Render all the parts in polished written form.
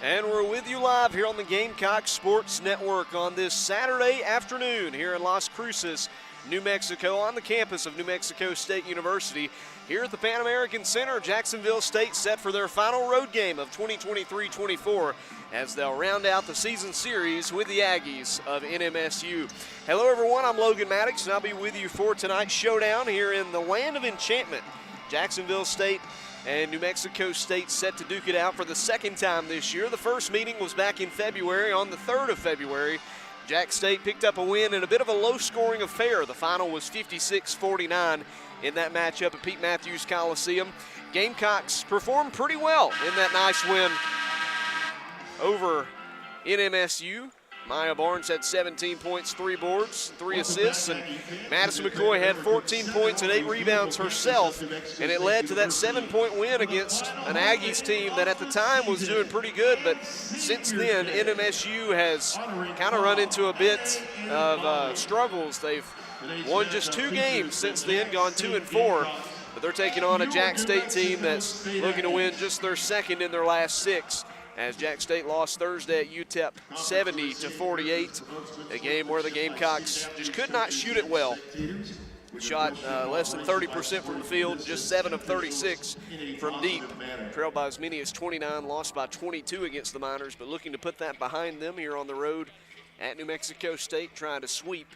And we're with you live here on the Gamecocks Sports Network on this Saturday afternoon here in Las Cruces, New Mexico, on the campus of New Mexico State University. Here at the Pan American Center, Jacksonville State set for their final road game of 2023-24 as they'll round out the season series with the Aggies of NMSU. Hello everyone, I'm Logan Maddox and I'll be with you for tonight's showdown here in the land of enchantment. Jacksonville State and New Mexico State set to duke it out for the second time this year. The first meeting was back in February, on the 3rd of February. Jack State picked up a win in a bit of a low-scoring affair. The final was 56-49 in that matchup at Pete Matthews Coliseum. Gamecocks performed pretty well in that nice win over NMSU. Maya Barnes had 17 points, 3 boards, 3 assists, and Madison McCoy had 14 points and 8 rebounds herself, and it led to that 7-point win against an Aggies team that at the time was doing pretty good, but since then NMSU has kind of run into a bit of struggles. They've won just 2 games since then, gone 2-4, but they're taking on a Jack State team that's looking to win just their second in their last 6. As Jack State lost Thursday at UTEP 70-48, a game where the Gamecocks just could not shoot it well. Shot less than 30% from the field, just 7 of 36 from deep. Trailed by as many as 29, lost by 22 against the Miners, but looking to put that behind them here on the road at New Mexico State, trying to sweep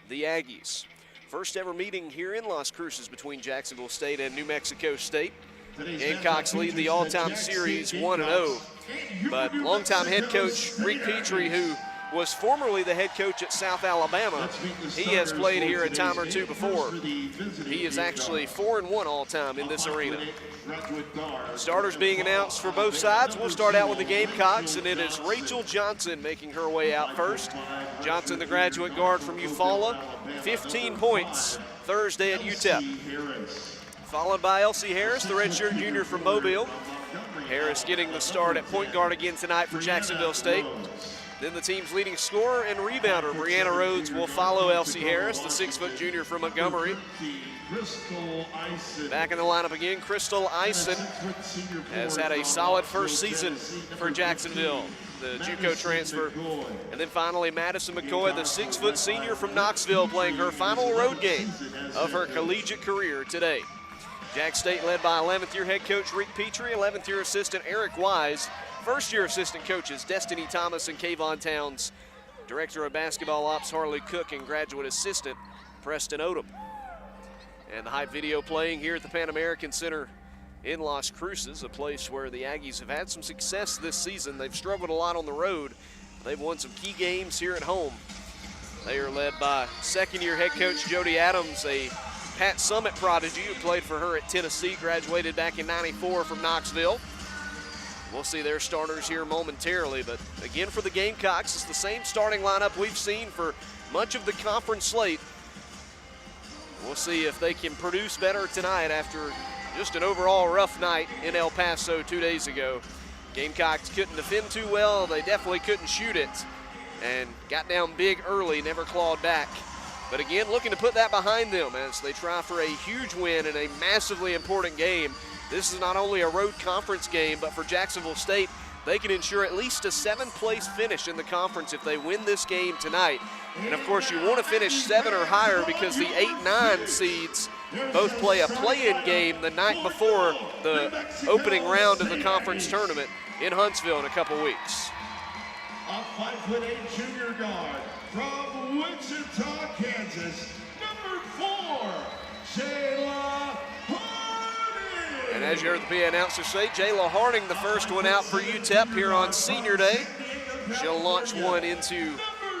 the Aggies. First ever meeting here in Las Cruces between Jacksonville State and New Mexico State. Gamecocks lead the all-time series 1-0. But longtime head coach Rick Petrie, who was formerly the head coach at South Alabama, he has played here a time or two before. He is actually 4-1 all-time in this arena. Starters being announced for both sides. We'll start out with the Gamecocks, and it is Rachel Johnson making her way out first. Johnson, the graduate guard from Eufaula, 15 points Thursday at UTEP. Followed by Elsie Harris, the redshirt junior from Mobile. Harris getting the start at point guard again tonight for Jacksonville State. Then the team's leading scorer and rebounder, Brianna Rhodes, will follow Elsie Harris, the 6-foot junior from Montgomery. Back in the lineup again, Crystal Eisen has had a solid first season for Jacksonville, the JUCO transfer. And then finally, Madison McCoy, the 6-foot senior from Knoxville, playing her final road game of her collegiate career today. Jack State led by 11th-year head coach Rick Petrie, 11th-year assistant Eric Wise, first-year assistant coaches Destiny Thomas and Kayvon Towns, director of basketball ops Harley Cook, and graduate assistant Preston Odom. And the hype video playing here at the Pan American Center in Las Cruces, a place where the Aggies have had some success this season. They've struggled a lot on the road. They've won some key games here at home. They are led by second-year head coach Jody Adams, a Pat Summit prodigy who played for her at Tennessee, graduated back in '94 from Knoxville. We'll see their starters here momentarily, but again for the Gamecocks, it's the same starting lineup we've seen for much of the conference slate. We'll see if they can produce better tonight after just an overall rough night in El Paso 2 days ago. Gamecocks couldn't defend too well, they definitely couldn't shoot it, and got down big early, never clawed back. But again, looking to put that behind them as they try for a huge win in a massively important game. This is not only a road conference game, but for Jacksonville State, they can ensure at least a 7th place finish in the conference if they win this game tonight. And of course, you want to finish 7 or higher because the 8-9 seeds both play a play-in game the night before the opening round of the conference tournament in Huntsville in a couple weeks. A 5'8" junior guard from Wichita, Kansas, number 4, Jayla Harding. And as you heard the PA announcer say, Jayla Harding, the first one out for UTEP here on Senior Day. She'll launch one into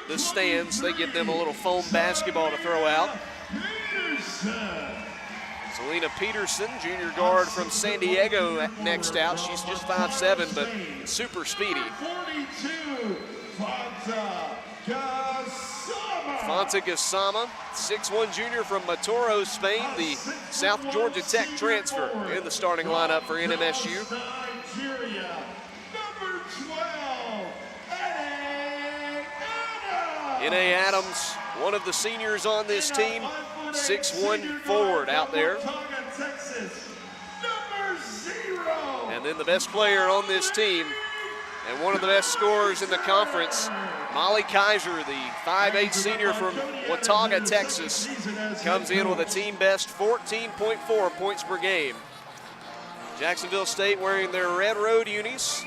the stands. They give them a little foam basketball to throw out. Selena Peterson, junior guard from San Diego, next out. She's just 5'7", but super speedy. Fonta Gassama, 6'1" junior from Matoro, Spain, the South Georgia Tech transfer in the starting lineup for NMSU. N.A. Adams, one of the seniors on this team, 6'1" forward out there. And then the best player on this team And one of the best scorers in the conference, Molly Kaiser, the 5'8" senior from Watauga, Texas, comes in with a team best 14.4 points per game. Jacksonville State wearing their red road unis.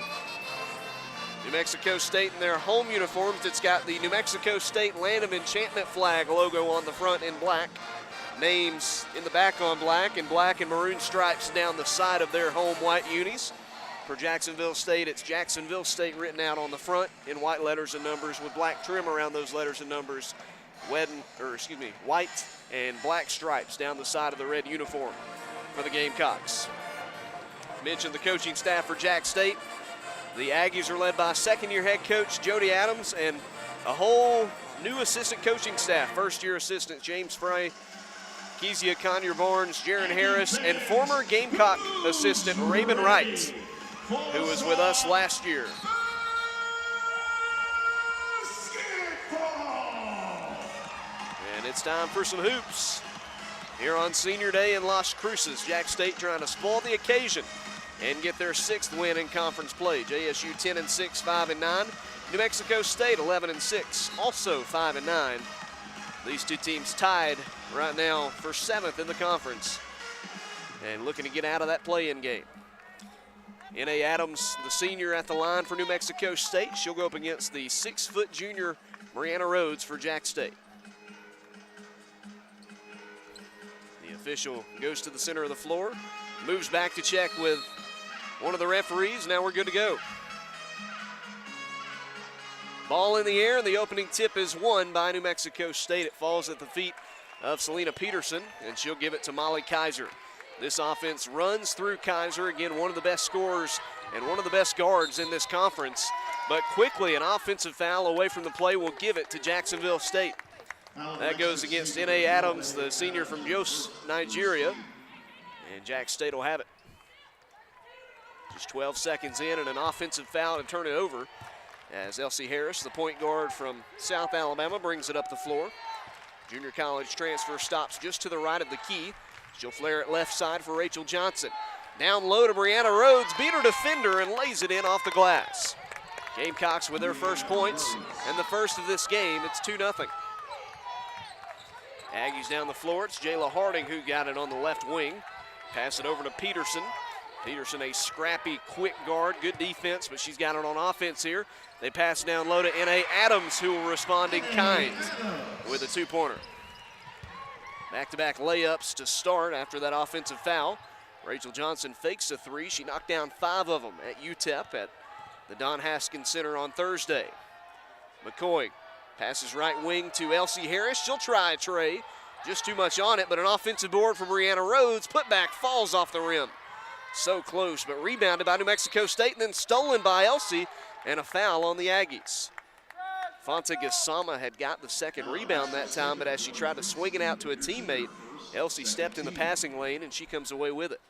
New Mexico State in their home uniforms. It's got the New Mexico State Land of Enchantment flag logo on the front in black. Names in the back on black and maroon stripes down the side of their home white unis. For Jacksonville State, it's Jacksonville State written out on the front in white letters and numbers with black trim around those letters and numbers. White and black stripes down the side of the red uniform for the Gamecocks. Mentioned the coaching staff for Jack State. The Aggies are led by second-year head coach Jody Adams and a whole new assistant coaching staff. First-year assistants James Frey, Kezia Conyer-Barnes, Jaron Harris, and former Gamecock assistant Raven Wright, who was with us last year. And it's time for some hoops here on Senior Day in Las Cruces. Jack State trying to spoil the occasion and get their 6th win in conference play. JSU 10-6, 5-9. New Mexico State 11-6, also 5-9. These two teams tied right now for 7th in the conference and looking to get out of that play-in game. N.A. Adams, the senior, at the line for New Mexico State. She'll go up against the 6-foot junior Brianna Rhodes for Jack State. The official goes to the center of the floor, moves back to check with one of the referees. Now we're good to go. Ball in the air, and the opening tip is won by New Mexico State. It falls at the feet of Selena Peterson, and she'll give it to Molly Kaiser. This offense runs through Kaiser. Again, one of the best scorers and one of the best guards in this conference. But quickly, an offensive foul away from the play will give it to Jacksonville State. That goes against N.A. Adams, the senior from Jos, Nigeria. And Jack State will have it. Just 12 seconds in and an offensive foul to turn it over as Elsie Harris, the point guard from South Alabama, brings it up the floor. Junior college transfer stops just to the right of the key. She'll flare it left side for Rachel Johnson. Down low to Brianna Rhodes, beat her defender and lays it in off the glass. Gamecocks with their first points and the first of this game. It's 2-0. Aggies down the floor. It's Jayla Harding who got it on the left wing. Pass it over to Peterson. Peterson, a scrappy, quick guard, good defense, but she's got it on offense here. They pass down low to N.A. Adams, who will respond in kind with a two-pointer. Back-to-back layups to start after that offensive foul. Rachel Johnson fakes a three. She knocked down 5 of them at UTEP at the Don Haskins Center on Thursday. McCoy passes right wing to Elsie Harris. She'll try a tray. Just too much on it, but an offensive board for Brianna Rhodes. Putback falls off the rim. So close, but rebounded by New Mexico State and then stolen by Elsie, and a foul on the Aggies. Fonta Gassama had got the second rebound that time, but as she tried to swing it out to a teammate, Elsie stepped in the passing lane and she comes away with it.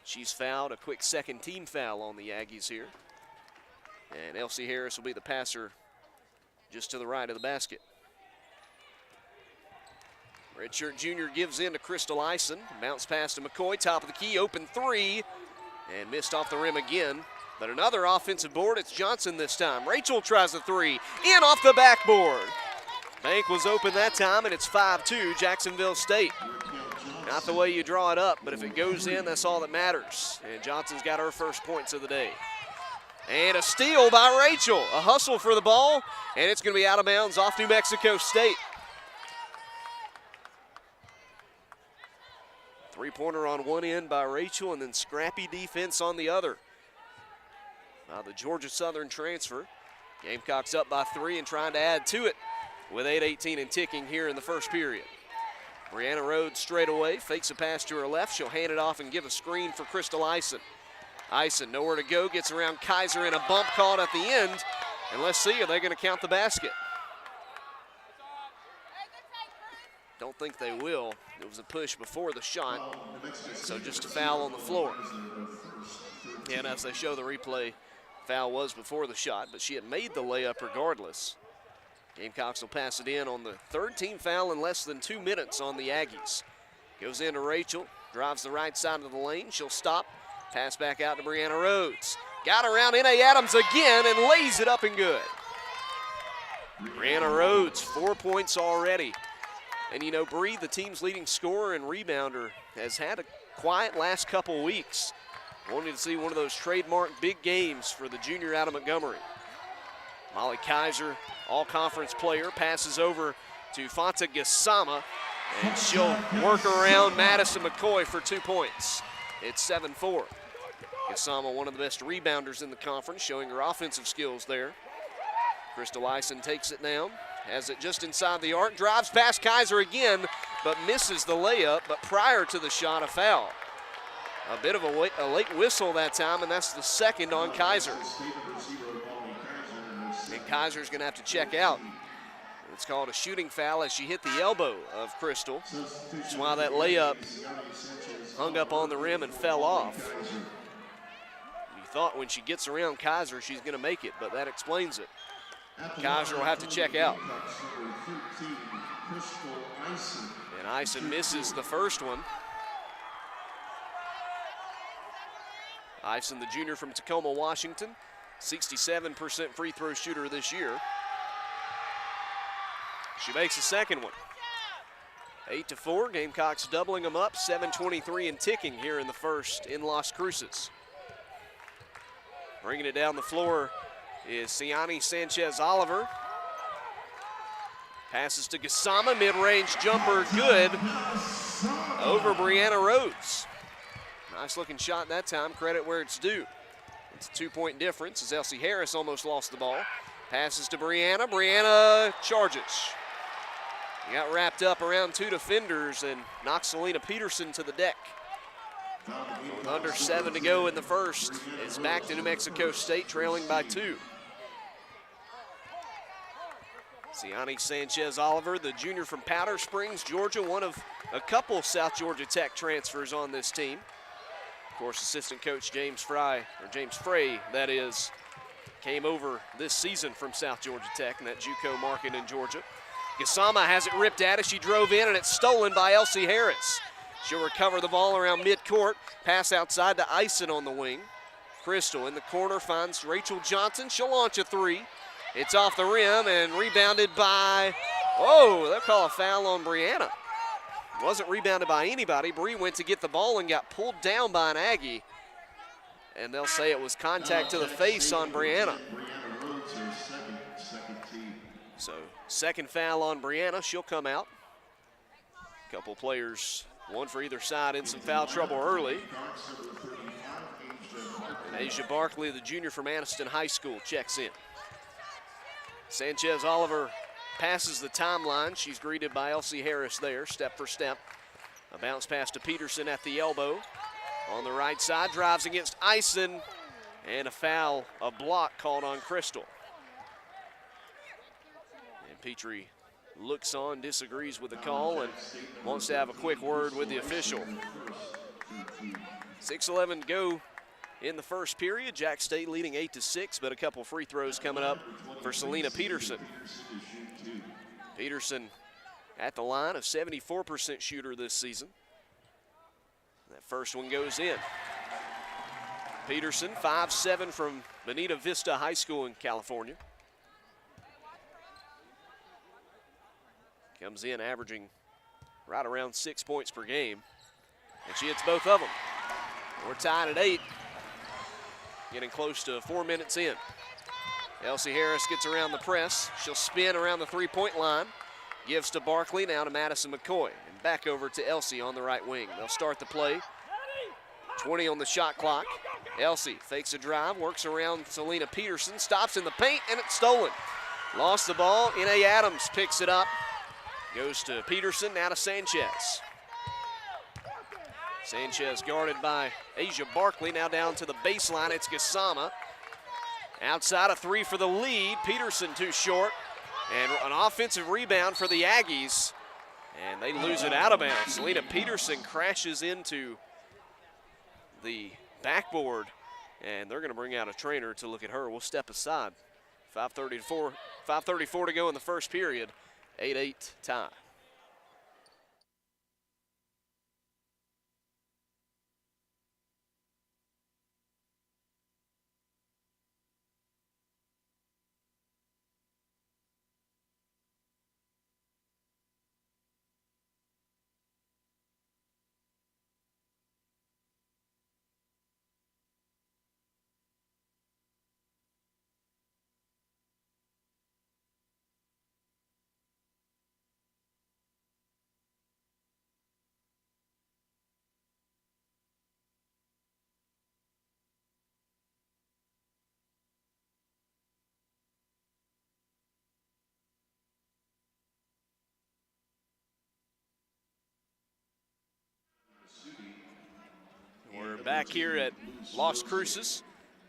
She's fouled, a quick second team foul on the Aggies here. And Elsie Harris will be the passer just to the right of the basket. Redshirt junior gives in to Crystal Ison. Bounce pass to McCoy, top of the key, open three, and missed off the rim again. But another offensive board, it's Johnson this time. Rachel tries a three, in off the backboard. Bank was open that time, and it's 5-2 Jacksonville State. Not the way you draw it up, but if it goes in, that's all that matters. And Johnson's got her first points of the day. And a steal by Rachel. A hustle for the ball, and it's going to be out of bounds off New Mexico State. Three-pointer on one end by Rachel, and then scrappy defense on the other. Now the Georgia Southern transfer. Gamecocks up by 3 and trying to add to it with 8:18 and ticking here in the first period. Brianna Rhodes straight away, fakes a pass to her left. She'll hand it off and give a screen for Crystal Ison. Ison, nowhere to go, gets around Kaiser in a bump caught at the end. And let's see, are they going to count the basket? Don't think they will. It was a push before the shot, so just a foul on the floor. And as they show the replay, foul was before the shot, but she had made the layup regardless. Gamecocks will pass it in on the third team foul in less than 2 minutes on the Aggies. Goes into Rachel, drives the right side of the lane. She'll stop, pass back out to Brianna Rhodes. Got around N.A. Adams again and lays it up and good. Brianna Rhodes, 4 points already. And you know, Bree, the team's leading scorer and rebounder, has had a quiet last couple weeks. Wanting to see one of those trademark big games for the junior out of Montgomery. Molly Kaiser, all-conference player, passes over to Fanta Gassama, and she'll work around Madison McCoy for 2 points. It's 7-4. Gassama, one of the best rebounders in the conference, showing her offensive skills there. Crystal Eisen takes it down, has it just inside the arc, drives past Kaiser again, but misses the layup, but prior to the shot, a foul. A bit of a late whistle that time, and that's the second on Kaiser. And Kaiser's going to have to check out. It's called a shooting foul as she hit the elbow of Crystal. That's why that layup hung up on the rim and fell off. You thought when she gets around Kaiser, she's going to make it, but that explains it. Kaiser will have to check out. And Eisen misses the first one. Eisen, the junior from Tacoma, Washington, 67% free throw shooter this year. She makes the second one. 8-4, Gamecocks doubling them up, 7:23 and ticking here in the first in Las Cruces. Bringing it down the floor is Siani Sanchez-Oliver. Passes to Gassama, mid-range jumper, good, over Brianna Rhodes. Nice looking shot that time, credit where it's due. It's a 2-point difference as Elsie Harris almost lost the ball. Passes to Brianna, Brianna charges. He got wrapped up around 2 defenders and knocks Selena Peterson to the deck. With under 7 to go in the first, it's back to New Mexico State trailing by 2. Siani Sanchez-Oliver, the junior from Powder Springs, Georgia, one of a couple South Georgia Tech transfers on this team. Of course, assistant coach James Frey, that is, came over this season from South Georgia Tech in that JUCO market in Georgia. Gassama has it ripped at as she drove in, and it's stolen by Elsie Harris. She'll recover the ball around midcourt, pass outside to Eisen on the wing. Crystal in the corner finds Rachel Johnson. She'll launch a three. It's off the rim and rebounded by, they'll call a foul on Brianna. Wasn't rebounded by anybody. Bree went to get the ball and got pulled down by an Aggie. And they'll say it was contact to the face on Brianna. So second foul on Brianna, she'll come out. Couple players, one for either side, in some foul trouble early. And Asia Barkley, the junior from Anniston High School, checks in. Sanchez-Oliver passes the timeline. She's greeted by Elsie Harris there, step for step. A bounce pass to Peterson at the elbow. On the right side, drives against Eisen, and a foul, a block called on Crystal. And Petrie looks on, disagrees with the call, and wants to have a quick word with the official. 6:11 to go in the first period. Jack State leading 8-6, but a couple free throws coming up for Selena Peterson. Peterson at the line, a 74% shooter this season. That first one goes in. Peterson, 5'7" from Bonita Vista High School in California. Comes in averaging right around 6 points per game. And she hits both of them. We're tied at 8. Getting close to 4 minutes in. Elsie Harris gets around the press. She'll spin around the three-point line. Gives to Barkley, now to Madison McCoy. And back over to Elsie on the right wing. They'll start the play. 20 on the shot clock. Elsie fakes a drive, works around Selena Peterson, stops in the paint, and it's stolen. Lost the ball. N.A. Adams picks it up. Goes to Peterson, now to Sanchez. Sanchez guarded by Asia Barkley, now down to the baseline. It's Gassama. Outside a three for the lead. Peterson too short. And an offensive rebound for the Aggies. And they lose it out of bounds. Selena Peterson crashes into the backboard. And they're going to bring out a trainer to look at her. We'll step aside. 5:34 to go in the first period. 8-8 tie. We're back here at Las Cruces,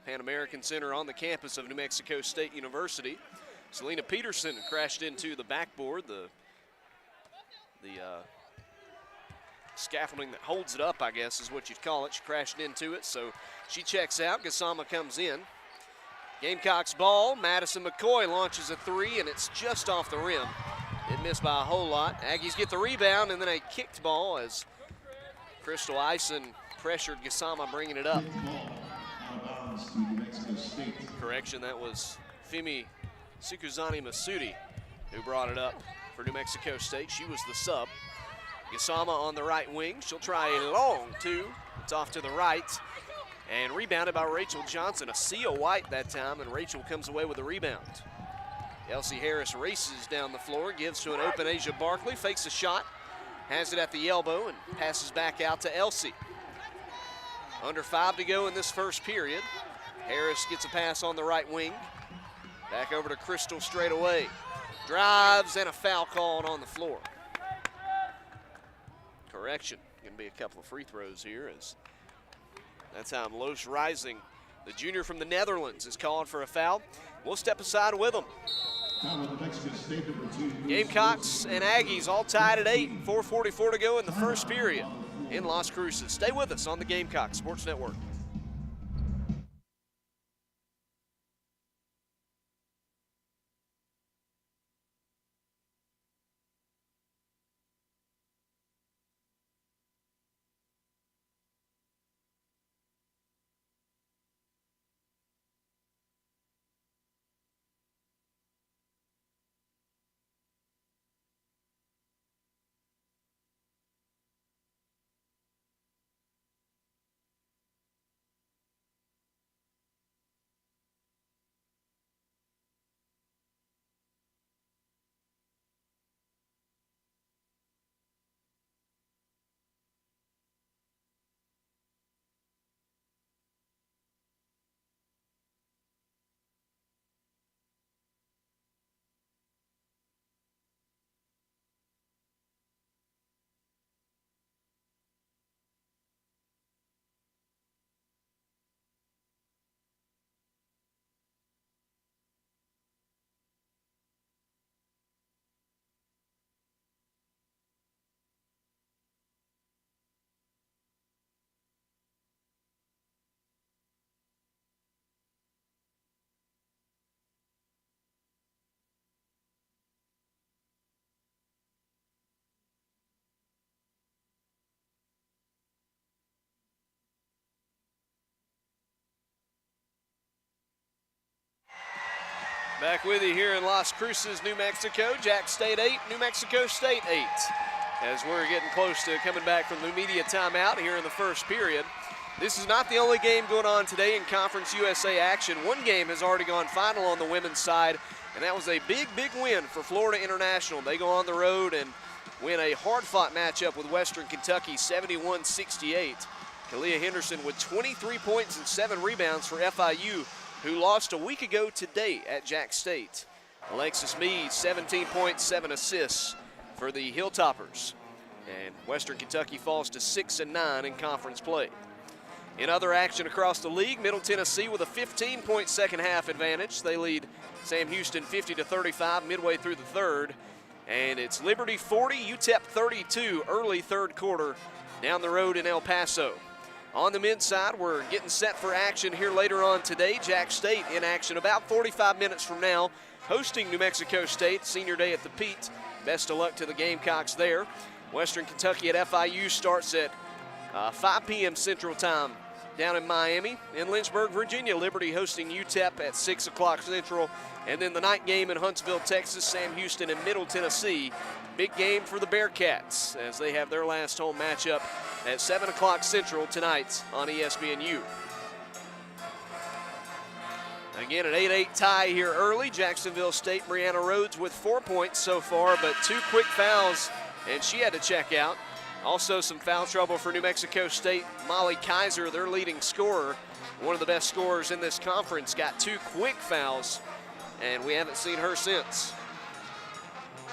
Pan American Center on the campus of New Mexico State University. Selena Peterson crashed into the backboard, the scaffolding that holds it up, I guess is what you'd call it. She crashed into it, so she checks out. Gasama comes in. Gamecocks ball. Madison McCoy launches a three, and it's just off the rim. It missed by a whole lot. Aggies get the rebound, and then a kicked ball as Crystal Eisen pressured Gasama, bringing it up. Correction, that was Femi Sukuzani Masudi who brought it up for New Mexico State. She was the sub. Gasama on the right wing. She'll try a long two. It's off to the right. And rebounded by Rachel Johnson. A Sia White that time, and Rachel comes away with the rebound. Elsie Harris races down the floor, gives to an open Asia Barkley, fakes a shot, has it at the elbow, and passes back out to Elsie. Under 5 to go in this first period. Harris gets a pass on the right wing. Back over to Crystal straight away. Drives, and a foul called on the floor. Correction, gonna be a couple of free throws here as that's how Loos Rising, the junior from the Netherlands, is called for a foul. We'll step aside with them. Gamecocks and Aggies all tied at 8, 4:44 to go in the first period in Las Cruces. Stay with us on the Gamecocks Sports Network. Back with you here in Las Cruces, New Mexico. Jax State 8, New Mexico State 8. As we're getting close to coming back from the media timeout here in the first period. This is not the only game going on today in Conference USA action. One game has already gone final on the women's side, and that was a big, big win for Florida International. They go on the road and win a hard-fought matchup with Western Kentucky, 71-68. Kalia Henderson with 23 points and 7 rebounds for FIU, who lost a week ago today at Jax State. Alexis Meade, 17 points, 7 assists for the Hilltoppers. And Western Kentucky falls to 6-9 in conference play. In other action across the league, Middle Tennessee with a 15-point second half advantage. They lead Sam Houston 50-35 midway through the third. And it's Liberty 40, UTEP 32 early third quarter down the road in El Paso. On the men's side, we're getting set for action here later on today. Jax State in action about 45 minutes from now, hosting New Mexico State, senior day at the Pete. Best of luck to the Gamecocks there. Western Kentucky at FIU starts at 5 p.m. Central Time down in Miami. In Lynchburg, Virginia, Liberty hosting UTEP at 6 o'clock Central. And then the night game in Huntsville, Texas, Sam Houston and Middle Tennessee. Big game for the Bearcats as they have their last home matchup at 7 o'clock Central tonight on ESPNU. Again, an 8-8 tie here early. Jacksonville State, Brianna Rhodes with 4 points so far, but 2 quick fouls, and she had to check out. Also some foul trouble for New Mexico State. Molly Kaiser, their leading scorer, one of the best scorers in this conference, got 2 quick fouls, and we haven't seen her since.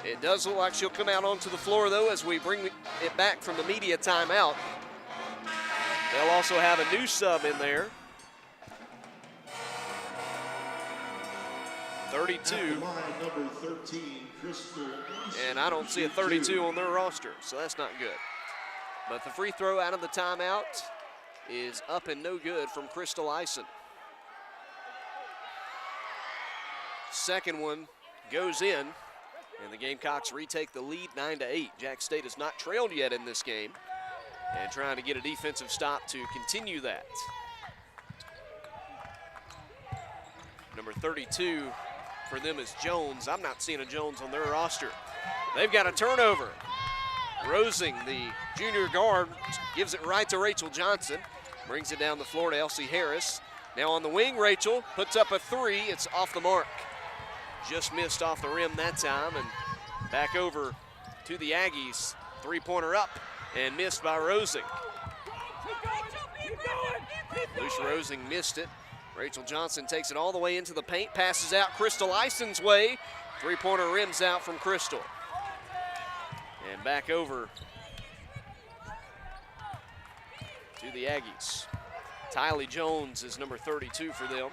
It does look like she'll come out onto the floor, though, as we bring it back from the media timeout. They'll also have a new sub in there. 32. Number 13, Crystal. And I don't see a 32 on their roster, so that's not good. But the free throw out of the timeout is up and no good from Crystal Eisen. Second one goes in, and the Gamecocks retake the lead 9-8. Jack State has not trailed yet in this game, and trying to get a defensive stop to continue that. Number 32 for them is Jones. I'm not seeing a Jones on their roster. They've got a turnover. Rosing, the junior guard, gives it right to Rachel Johnson. Brings it down the floor to Elsie Harris. Now on the wing, Rachel puts up a three. It's off the mark. Just missed off the rim that time, and back over to the Aggies. Three-pointer up and missed by Rosing. Lucia Rosing missed it. Rachel Johnson takes it all the way into the paint, passes out Crystal Eisen's way. Three-pointer rims out from Crystal. And back over to the Aggies. Tylee Jones is number 32 for them.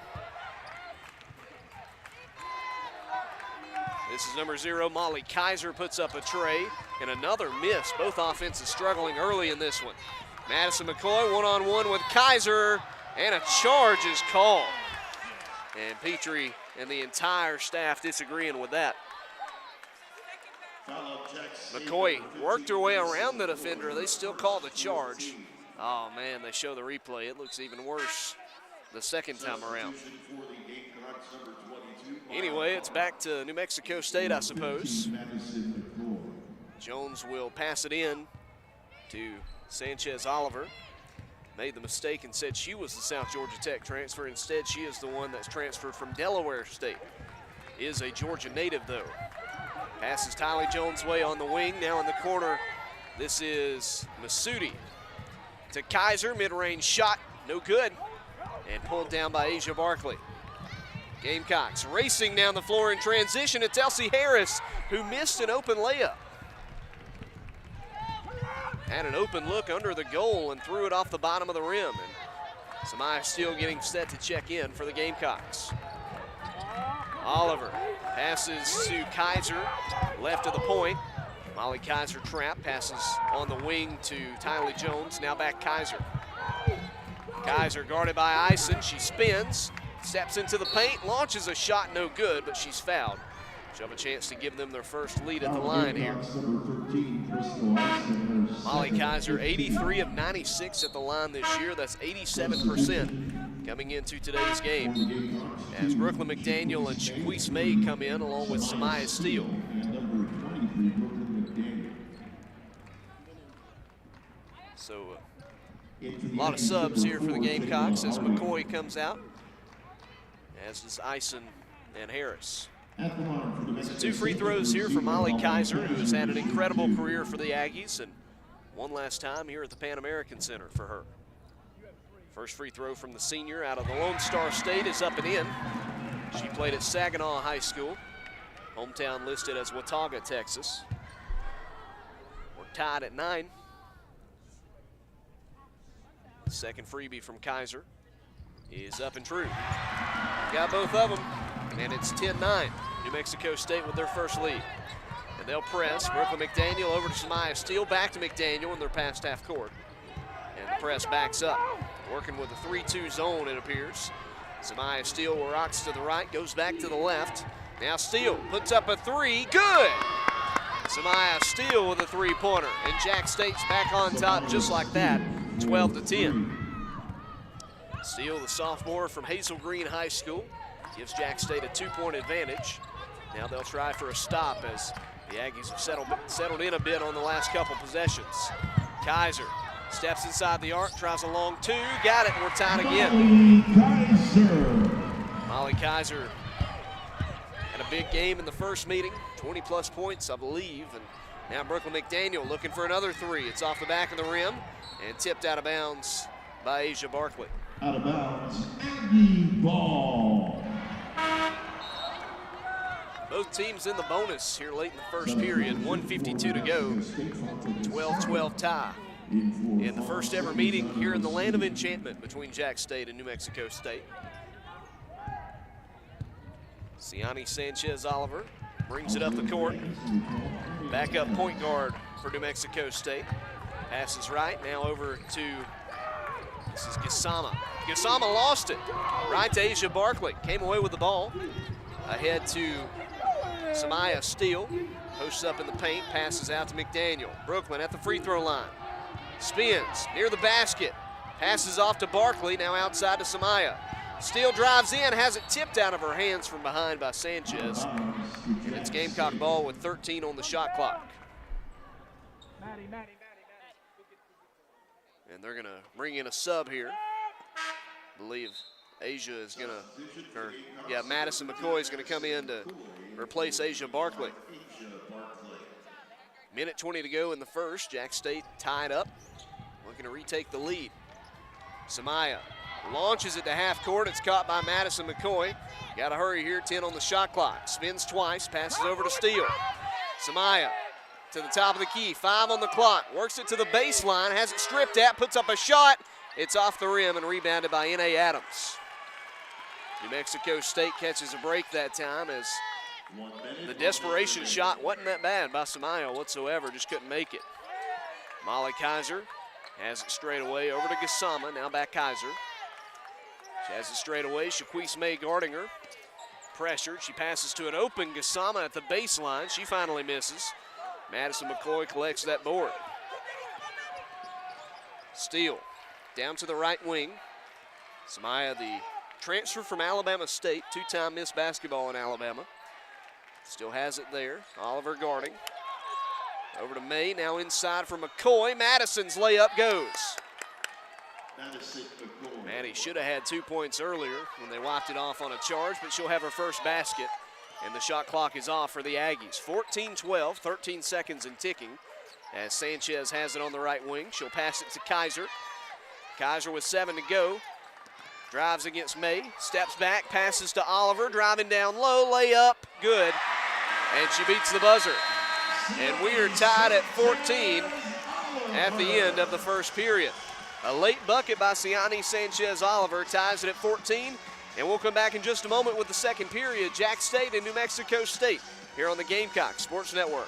This is number 0, Molly Kaiser puts up a tray, and another miss. Both offenses struggling early in this one. Madison McCoy one-on-one with Kaiser, and a charge is called. And Petrie and the entire staff disagreeing with that. McCoy worked her way around the defender. They still call the charge. Oh, man, they show the replay. It looks even worse the second time around. Anyway, it's back to New Mexico State, I suppose. Jones will pass it in to Sanchez Oliver. Made the mistake and said she was the South Georgia Tech transfer. Instead, she is the one that's transferred from Delaware State. Is a Georgia native, though. Passes Tylee Jones' way on the wing. Now in the corner, this is Masudi. To Kaiser, mid-range shot, no good. And pulled down by Asia Barkley. Gamecocks racing down the floor in transition. It's Elsie Harris, who missed an open layup. Had an open look under the goal and threw it off the bottom of the rim. And Samaya Steele getting set to check in for the Gamecocks. Oliver passes to Kaiser, left of the point. Molly Kaiser trap, passes on the wing to Tylee Jones. Now back Kaiser. Kaiser guarded by Eisen. She spins, steps into the paint, launches a shot, no good, but she's fouled. She'll have a chance to give them their first lead at the line here. Molly Kaiser, 83 of 96 at the line this year. That's 87% coming into today's game. As Brooklyn McDaniel and Shaquise May come in along with Samaya Steele. So a lot of subs here for the Gamecocks as McCoy comes out, as does Eisen and Harris. So 2 free throws here for Molly Kaiser, who has had an incredible career for the Aggies, and one last time here at the Pan American Center for her. First free throw from the senior out of the Lone Star State is up and in. She played at Saginaw High School, hometown listed as Watauga, Texas. We're tied at 9. The second freebie from Kaiser is up and true. Got both of them, and it's 10-9. New Mexico State with their first lead. And they'll press. Brooklyn McDaniel over to Samaya Steele, back to McDaniel in their past half court. And the press backs up. Working with a 3-2 zone, it appears. Samaya Steele rocks to the right, goes back to the left. Now Steele puts up a three, good! Samaya Steele with a three-pointer, and Jack State's back on top just like that, 12-10. Steele, the sophomore from Hazel Green High School, gives Jack State a 2-point advantage. Now they'll try for a stop as the Aggies have settled in a bit on the last couple possessions. Kaiser steps inside the arc, tries a long 2, got it, and we're tied again. Molly Kaiser had a big game in the first meeting, 20-plus points, I believe, and now Brooklyn McDaniel looking for another 3. It's off the back of the rim and tipped out of bounds by Asia Barkley. Out of bounds, Aggie ball. Both teams in the bonus here late in the first period. 1:52 to go. 12-12 tie. in the first ever meeting here in the land of enchantment between Jack State and New Mexico State. Siani Sanchez-Oliver brings it up the court. Backup point guard for New Mexico State. Passes right, now over to, this is Gassama. Gassama lost it. Right to Asia Barkley. Came away with the ball. Ahead to Samaya Steele. Posts up in the paint, passes out to McDaniel. Brooklyn at the free throw line. Spins near the basket. Passes off to Barkley, now outside to Samaya. Steele drives in, has it tipped out of her hands from behind by Sanchez. And it's Gamecock ball with 13 on the shot clock. And they're gonna bring in a sub here. I believe Asia is gonna, Madison McCoy is gonna come in to replace Asia Barkley. Minute 20 to go in the first. Jack State tied up, looking to retake the lead. Samaya launches it to half court. It's caught by Madison McCoy. Got to hurry here, 10 on the shot clock. Spins twice, passes over to Steele. Samaya to the top of the key, 5 on the clock. Works it to the baseline, has it stripped at, puts up a shot. It's off the rim and rebounded by N.A. Adams. New Mexico State catches a break that time as the desperation shot wasn't that bad by Samaya whatsoever, just couldn't make it. Molly Kaiser has it straight away over to Gassama, now back Kaiser. She has it straight away, Shaquise May guarding her. Pressured, she passes to an open Gassama at the baseline. She finally misses. Madison McCoy collects that board. Steele down to the right wing. Samaya, the transfer from Alabama State, two-time Miss Basketball in Alabama. Still has it there. Oliver guarding. Over to May, now inside for McCoy. Madison's layup goes. Maddie should have had 2 points earlier when they wiped it off on a charge, but she'll have her first basket, and the shot clock is off for the Aggies. 14-12, 13 seconds and ticking, as Sanchez has it on the right wing. She'll pass it to Kaiser. Kaiser with 7 to go. Drives against May, steps back, passes to Oliver, driving down low, layup, good. And she beats the buzzer. And we are tied at 14 at the end of the first period. A late bucket by Siani Sanchez-Oliver ties it at 14. And we'll come back in just a moment with the second period. Jack State and New Mexico State here on the Gamecocks Sports Network.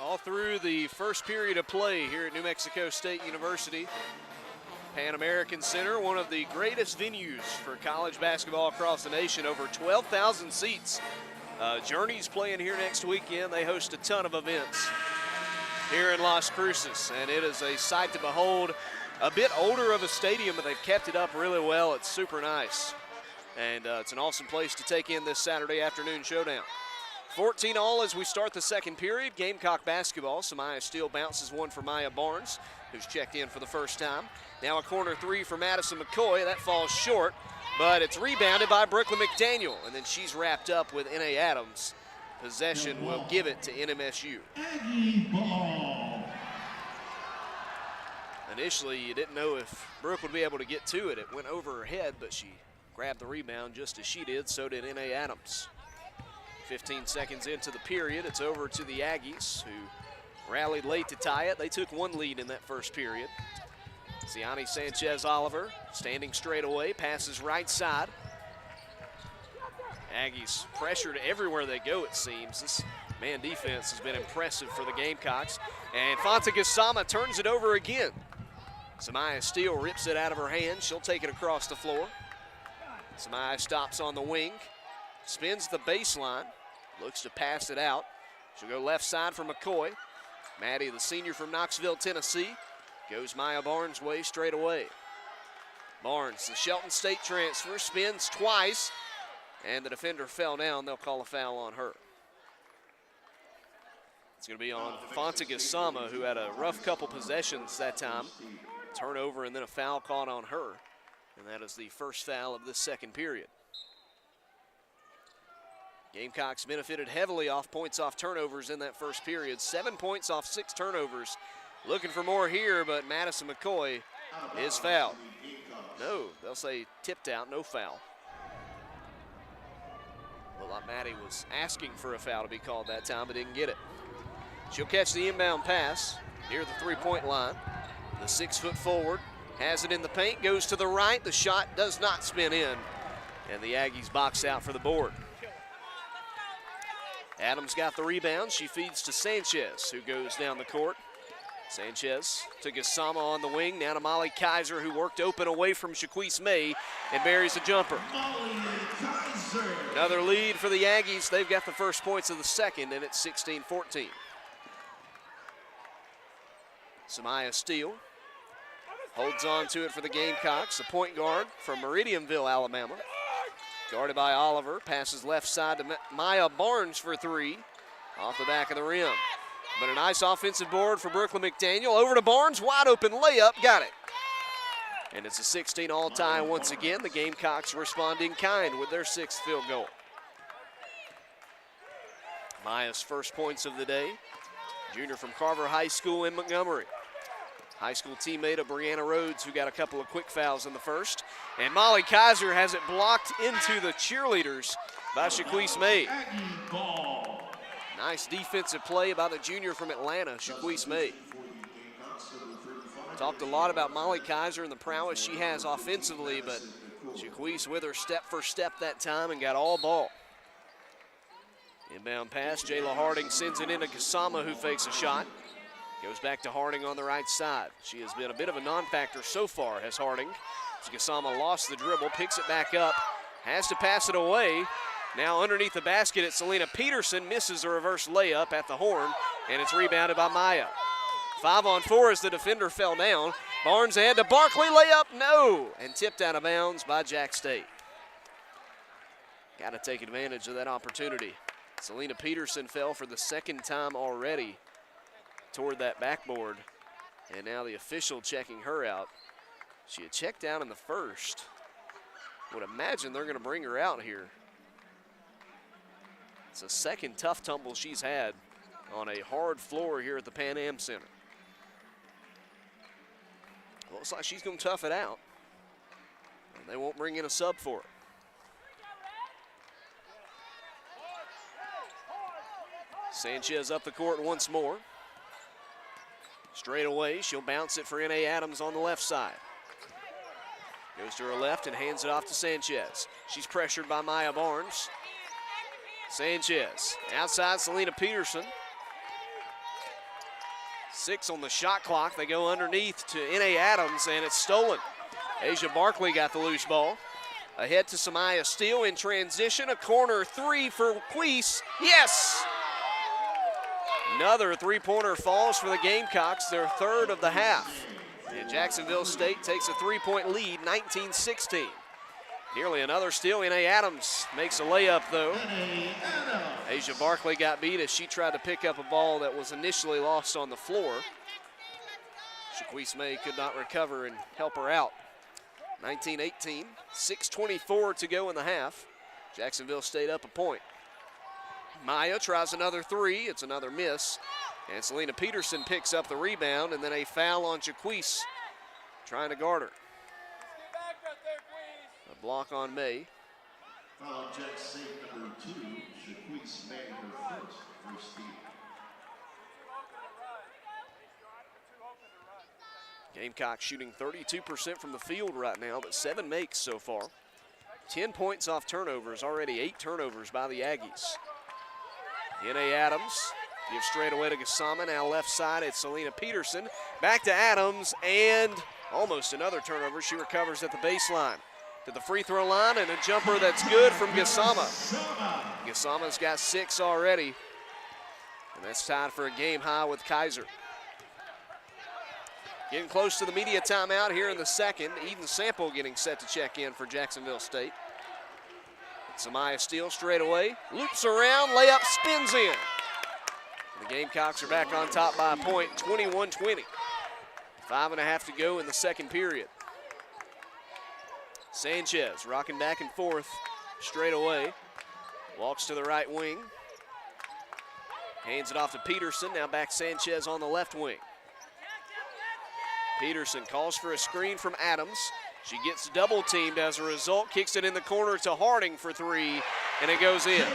All through the first period of play here at New Mexico State University. Pan American Center, one of the greatest venues for college basketball across the nation, over 12,000 seats. Journey's playing here next weekend. They host a ton of events here in Las Cruces, and it is a sight to behold. A bit older of a stadium, but they've kept it up really well. It's super nice, and it's an awesome place to take in this Saturday afternoon showdown. 14-all as we start the second period. Gamecock basketball. Samaya Steele bounces one for Maya Barnes, who's checked in for the first time. Now a corner three for Madison McCoy. That falls short, but it's rebounded by Brooklyn McDaniel, and then she's wrapped up with N.A. Adams. Possession will give it to NMSU. Aggie ball. Initially, you didn't know if Brooke would be able to get to it. It went over her head, but she grabbed the rebound just as she did. So did N.A. Adams. 15 seconds into the period, it's over to the Aggies, who rallied late to tie it. They took one lead in that first period. Ziani Sanchez-Oliver standing straight away, passes right side. Aggies pressured everywhere they go, it seems. This man defense has been impressive for the Gamecocks. And Fonta Gassama turns it over again. Samaya Steele rips it out of her hand. She'll take it across the floor. Samaya stops on the wing, spins the baseline, looks to pass it out. She'll go left side for McCoy. Maddie, the senior from Knoxville, Tennessee, goes Maya Barnes' way straight away. Barnes, the Shelton State transfer, spins twice, and the defender fell down. They'll call a foul on her. It's going to be on Fonta Gassama, who had a rough couple possessions that time. Turnover and then a foul caught on her, and that is the first foul of this second period. Gamecocks benefited heavily off points off turnovers in that first period. 7 points off 6 turnovers. Looking for more here, but Madison McCoy is fouled. No, they'll say tipped out, no foul. Well, Maddie was asking for a foul to be called that time, but didn't get it. She'll catch the inbound pass near the three-point line. The 6 foot forward has it in the paint, goes to the right. The shot does not spin in, and the Aggies box out for the board. Adams got the rebound. She feeds to Sanchez, who goes down the court. Sanchez to Gassama on the wing. Now to Molly Kaiser, who worked open away from Shaquise May and buries a jumper. Another lead for the Aggies. They've got the first points of the second, and it's 16-14. Samaya Steele holds on to it for the Gamecocks. The point guard from Meridianville, Alabama. Guarded by Oliver, passes left side to Maya Barnes for three, off the back of the rim. But a nice offensive board for Brooklyn McDaniel. Over to Barnes, wide open layup, got it. And it's a 16-all tie once again. The Gamecocks respond in kind with their 6th field goal. Maya's first points of the day. Junior from Carver High School in Montgomery. High school teammate of Brianna Rhodes, who got a couple of quick fouls in the first. And Molly Kaiser has it blocked into the cheerleaders by Shaquise May. Nice defensive play by the junior from Atlanta, Shaquise May. Talked a lot about Molly Kaiser and the prowess she has offensively, but Shaquise with her step for step that time and got all ball. Inbound pass, Jayla Harding sends it into Gassama, who fakes a shot. Goes back to Harding on the right side. She has been a bit of a non-factor so far, has Harding. Gassama lost the dribble, picks it back up, has to pass it away. Now underneath the basket, it's Selena Peterson, misses a reverse layup at the horn, and it's rebounded by Maya. 5 on 4 as the defender fell down. Barnes ahead to Barkley, layup, no, and tipped out of bounds by Jack State. Got to take advantage of that opportunity. Selena Peterson fell for the second time already toward that backboard, and now the official checking her out. She had checked out in the first. Would imagine they're going to bring her out here. It's the second tough tumble she's had on a hard floor here at the Pan Am Center. Looks like she's going to tough it out, and they won't bring in a sub for it. Sanchez up the court once more. Straight away, she'll bounce it for N.A. Adams on the left side. Goes to her left and hands it off to Sanchez. She's pressured by Maya Barnes. Sanchez, outside Selena Peterson. 6 on the shot clock. They go underneath to N.A. Adams, and it's stolen. Asia Barkley got the loose ball. Ahead to Samaya Steele in transition. A corner three for Queese. Yes! Another three-pointer falls for the Gamecocks, their third of the half. And Jacksonville State takes a three-point lead, 19-16. Nearly another steal. N.A. Adams makes a layup, though. Asia Barkley got beat as she tried to pick up a ball that was initially lost on the floor. Shaquise May could not recover and help her out. 19-18, 6:24 to go in the half. Jacksonville State up a point. Maya tries another three. It's another miss. And Selena Peterson picks up the rebound, and then a foul on Shaquise trying to guard her. A block on May. Foul Jack State number 2, Shaquise May, her first steal. Gamecocks shooting 32% from the field right now, but 7 makes so far. 10 points off turnovers, already 8 turnovers by the Aggies. N.A. Adams gives straight away to Gasama. Now left side, it's Selena Peterson. Back to Adams, and almost another turnover. She recovers at the baseline. To the free throw line, and a jumper that's good from Gasama. Gasama's got 6 already, and that's tied for a game high with Kaiser. Getting close to the media timeout here in the second. Eden Sample getting set to check in for Jacksonville State. Samaya Steele straight away, loops around, layup spins in. The Gamecocks are back on top by a point, 21-20. 5.5 to go in the second period. Sanchez rocking back and forth straight away. Walks to the right wing. Hands it off to Peterson, now back Sanchez on the left wing. Peterson calls for a screen from Adams. She gets double teamed as a result, kicks it in the corner to Harding for 3, and it goes in.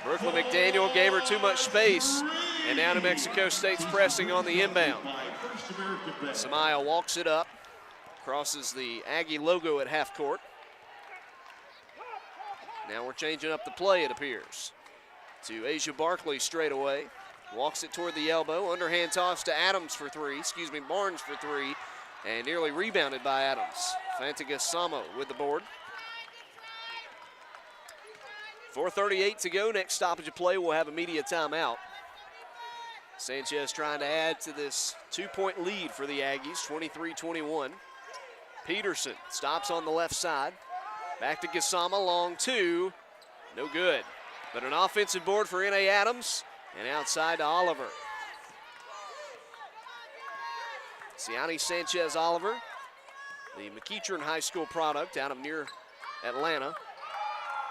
Brooklyn McDaniel gave her too much space, and now New Mexico State's pressing on the inbound. Samaya walks it up, crosses the Aggie logo at half court. Now we're changing up the play, it appears. To Asia Barkley straight away. Walks it toward the elbow, underhand toss to Adams for 3, Barnes for 3, and nearly rebounded by Adams. Fantaga Samo with the board. 4:38 to go, next stoppage of play, we'll have a media timeout. Sanchez trying to add to this 2-point lead for the Aggies, 23-21. Peterson stops on the left side. Back to Gasama, long 2, no good. But an offensive board for N.A. Adams, and outside to Oliver. Siani Sanchez Oliver, the McEachern High School product out of near Atlanta.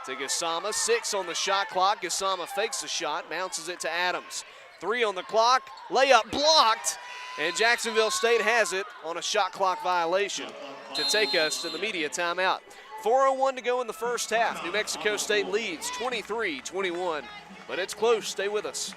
To Gasama, 6 on the shot clock. Gasama fakes the shot, bounces it to Adams. 3 on the clock, layup blocked, and Jacksonville State has it on a shot clock violation to take us to the media timeout. 4:01 to go in the first half. New Mexico State leads 23-21, but it's close. Stay with us.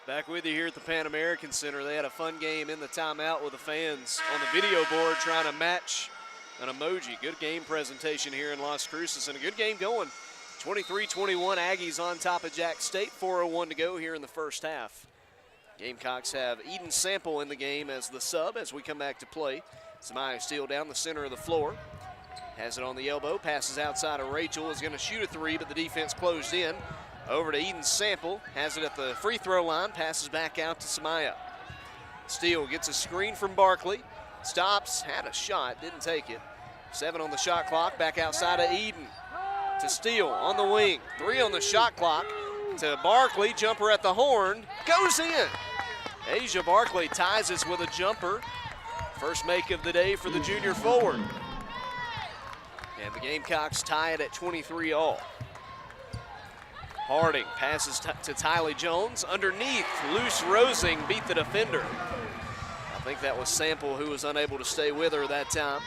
Back with you here at the Pan American Center. They had a fun game in the timeout with the fans on the video board trying to match an emoji. Good game presentation here in Las Cruces and a good game going. 23-21 Aggies on top of Jack State. 4:01 to go here in the first half. Gamecocks have Eden Sample in the game as the sub as we come back to play. Samaya Steele down the center of the floor. Has it on the elbow, passes outside of Rachel, is going to shoot a three, but the defense closed in. Over to Eden Sample, has it at the free throw line, passes back out to Samaya. Steele gets a screen from Barkley, stops, had a shot, didn't take it. 7 on the shot clock, back outside of Eden. To Steele on the wing, 3 on the shot clock. To Barkley, jumper at the horn, goes in. Asia Barkley ties us with a jumper. First make of the day for the junior forward. And the Gamecocks tie it at 23 all. Harding passes to Tylee Jones. Underneath, loose Rosing beat the defender. I think that was Sample who was unable to stay with her that time.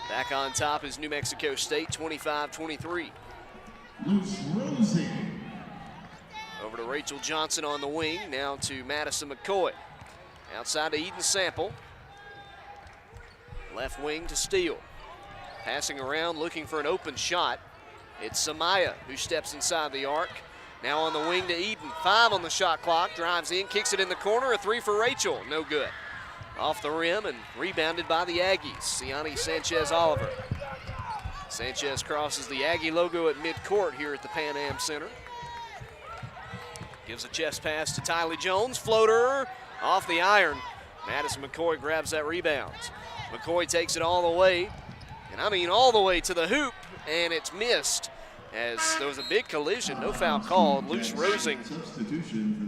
Back on top is New Mexico State, 25-23. Loose Rosing. Over to Rachel Johnson on the wing, now to Madison McCoy. Outside to Eden Sample. Left wing to Steele. Passing around, looking for an open shot. It's Samaya who steps inside the arc. Now on the wing to Eden. 5 on the shot clock, drives in, kicks it in the corner. A 3 for Rachel, no good. Off the rim and rebounded by the Aggies. Siani Sanchez-Oliver. Sanchez crosses the Aggie logo at midcourt here at the Pan Am Center. Gives a chest pass to Tylee Jones. Floater off the iron. Madison McCoy grabs that rebound. McCoy takes it all the way, and I mean all the way to the hoop, and it's missed as there was a big collision. No foul called. Loose Rosing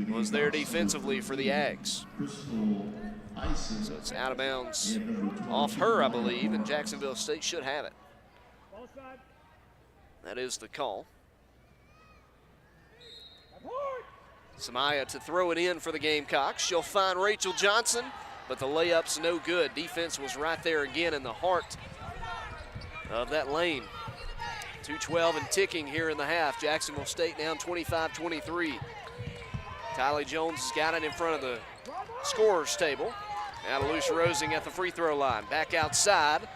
was there defensively for the Ags. So it's out of bounds off her, I believe, and Jacksonville State should have it. That is the call. Samaya to throw it in for the Gamecocks. She'll find Rachel Johnson, but the layup's no good. Defense was right there again in the heart of that lane. 2:12 and ticking here in the half. Jacksonville State down 25-23. Tylee Jones has got it in front of the scorer's table. Now to Luce Rosing at the free throw line. Back outside.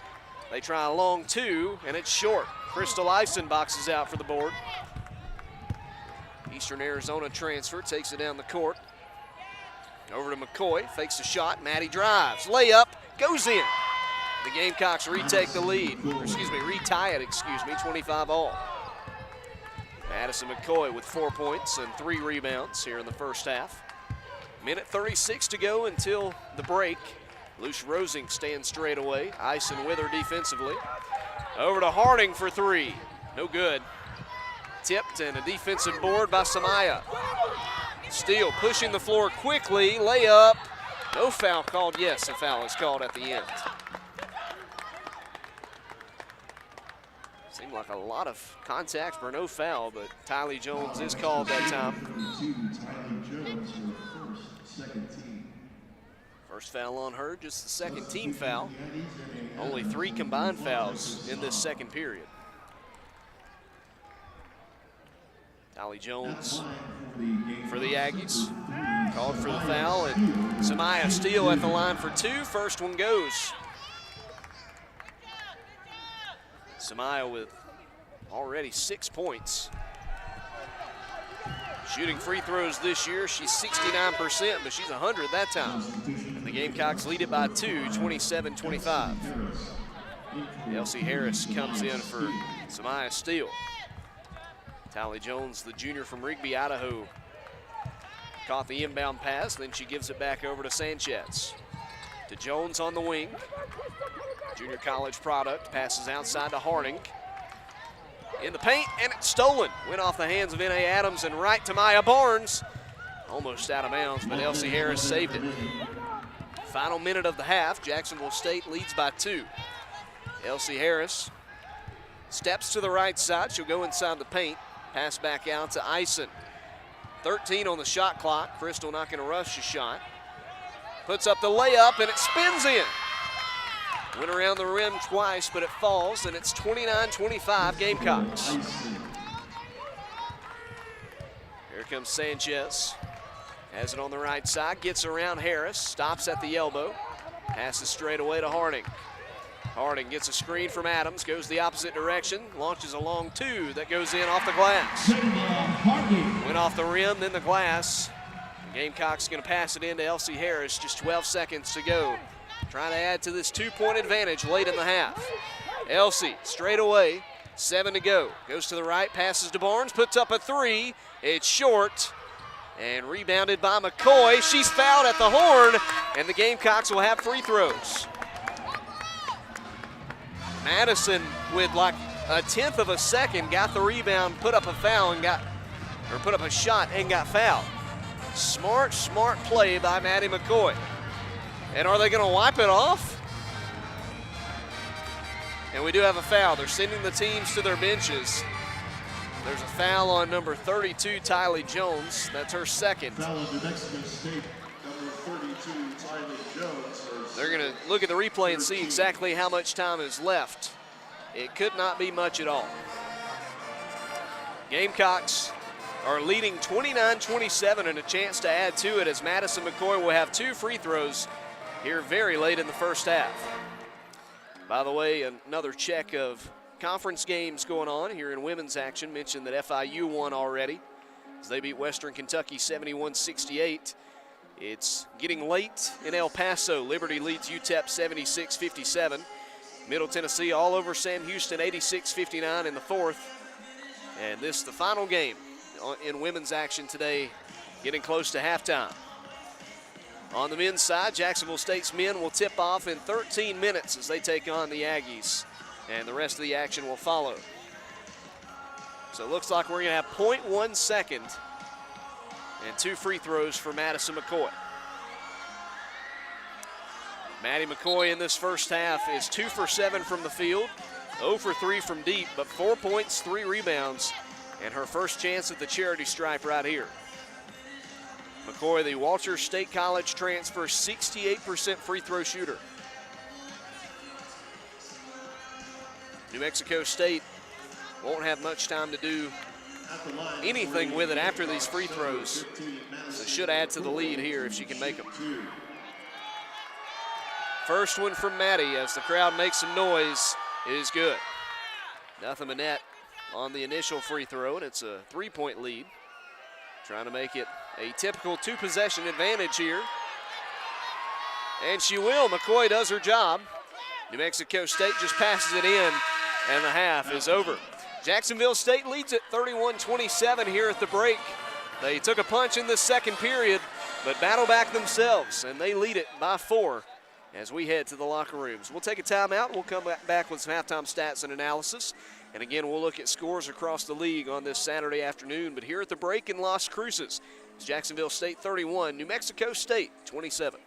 They try a long 2, and it's short. Crystal Ison boxes out for the board. Eastern Arizona transfer, takes it down the court. Over to McCoy, fakes a shot, Maddie drives, layup, goes in. The Gamecocks retake the lead, retie it, 25 all. Madison McCoy with 4 points and 3 rebounds here in the first half. Minute 36 to go until the break. Luce Rosing stands straight away, Ison with her defensively. Over to Harding for 3, no good. Tipped and a defensive board by Samaya. Steele pushing the floor quickly, layup. No foul called. Yes, a foul is called at the end. Seemed like a lot of contact for no foul, but Tylee Jones is called that time. First foul on her, just the second team foul. Only 3 combined fouls in this second period. Tylee Jones for the Aggies, called for the foul, and Samaya Steele at the line for 2. First one goes. Samaya with already 6 points. Shooting free throws this year, she's 69%, but she's 100 that time. And the Gamecocks lead it by 2, 27-25. Elsie Harris comes in for Samaya Steele. Tylee Jones, the junior from Rigby, Idaho, caught the inbound pass, then she gives it back over to Sanchez. To Jones on the wing. Junior college product, passes outside to Harding. In the paint, and it's stolen. Went off the hands of N.A. Adams and right to Maya Barnes. Almost out of bounds, but Elsie Harris saved it. Final minute of the half, Jacksonville State leads by 2. Elsie Harris steps to the right side. She'll go inside the paint. Pass back out to Ison. 13 on the shot clock. Crystal not going to rush the shot. Puts up the layup, and it spins in. Went around the rim twice, but it falls, and it's 29-25 Gamecocks. Here comes Sanchez. Has it on the right side, gets around Harris, stops at the elbow, passes straight away to Harding. Harding gets a screen from Adams, goes the opposite direction, launches a long two that goes in off the glass. Went off the rim, then the glass. The Gamecocks going to pass it in to Elsie Harris, just 12 seconds to go. Trying to add to this 2-point advantage late in the half. Elsie straight away, 7 to go. Goes to the right, passes to Barnes, puts up a three. It's short and rebounded by McCoy. She's fouled at the horn, and the Gamecocks will have free throws. Madison, with like a tenth of a second, got the rebound, put up a foul and put up a shot and got fouled. Smart play by Maddie McCoy. And are they going to wipe it off? And we do have a foul. They're sending the teams to their benches. There's a foul on number 32, Tylee Jones. That's her second. Foul on New Mexico State, number 32, Tylee Jones. They're going to look at the replay and see exactly how much time is left. It could not be much at all. Gamecocks are leading 29-27 and a chance to add to it as Madison McCoy will have 2 free throws here very late in the first half. By the way, another check of conference games going on here in women's action. Mentioned that FIU won already as they beat Western Kentucky 71-68. It's getting late in El Paso. Liberty leads UTEP 76-57. Middle Tennessee all over Sam Houston 86-59 in the fourth. And this is the final game in women's action today, getting close to halftime. On the men's side, Jacksonville State's men will tip off in 13 minutes as they take on the Aggies, and the rest of the action will follow. So it looks like we're going to have 0.1 second and 2 free throws for Madison McCoy. Maddie McCoy in this first half is 2 for 7 from the field, 0 for 3 from deep, but 4 points, 3 rebounds, and her first chance at the charity stripe right here. McCoy, the Walter State College transfer, 68% free throw shooter. New Mexico State won't have much time to do anything with it after these free throws. So should add to the lead here if she can make them. First one from Maddie as the crowd makes some noise is good. Nothing but net on the initial free throw, and it's a 3-point lead. Trying to make it a typical 2-possession advantage here. And she will. McCoy does her job. New Mexico State just passes it in, and the half is over. Jacksonville State leads at 31-27 here at the break. They took a punch in the second period, but battle back themselves, and they lead it by 4 as we head to the locker rooms. We'll take a timeout. We'll come back with some halftime stats and analysis. And again, we'll look at scores across the league on this Saturday afternoon. But here at the break in Las Cruces, it's Jacksonville State 31, New Mexico State 27.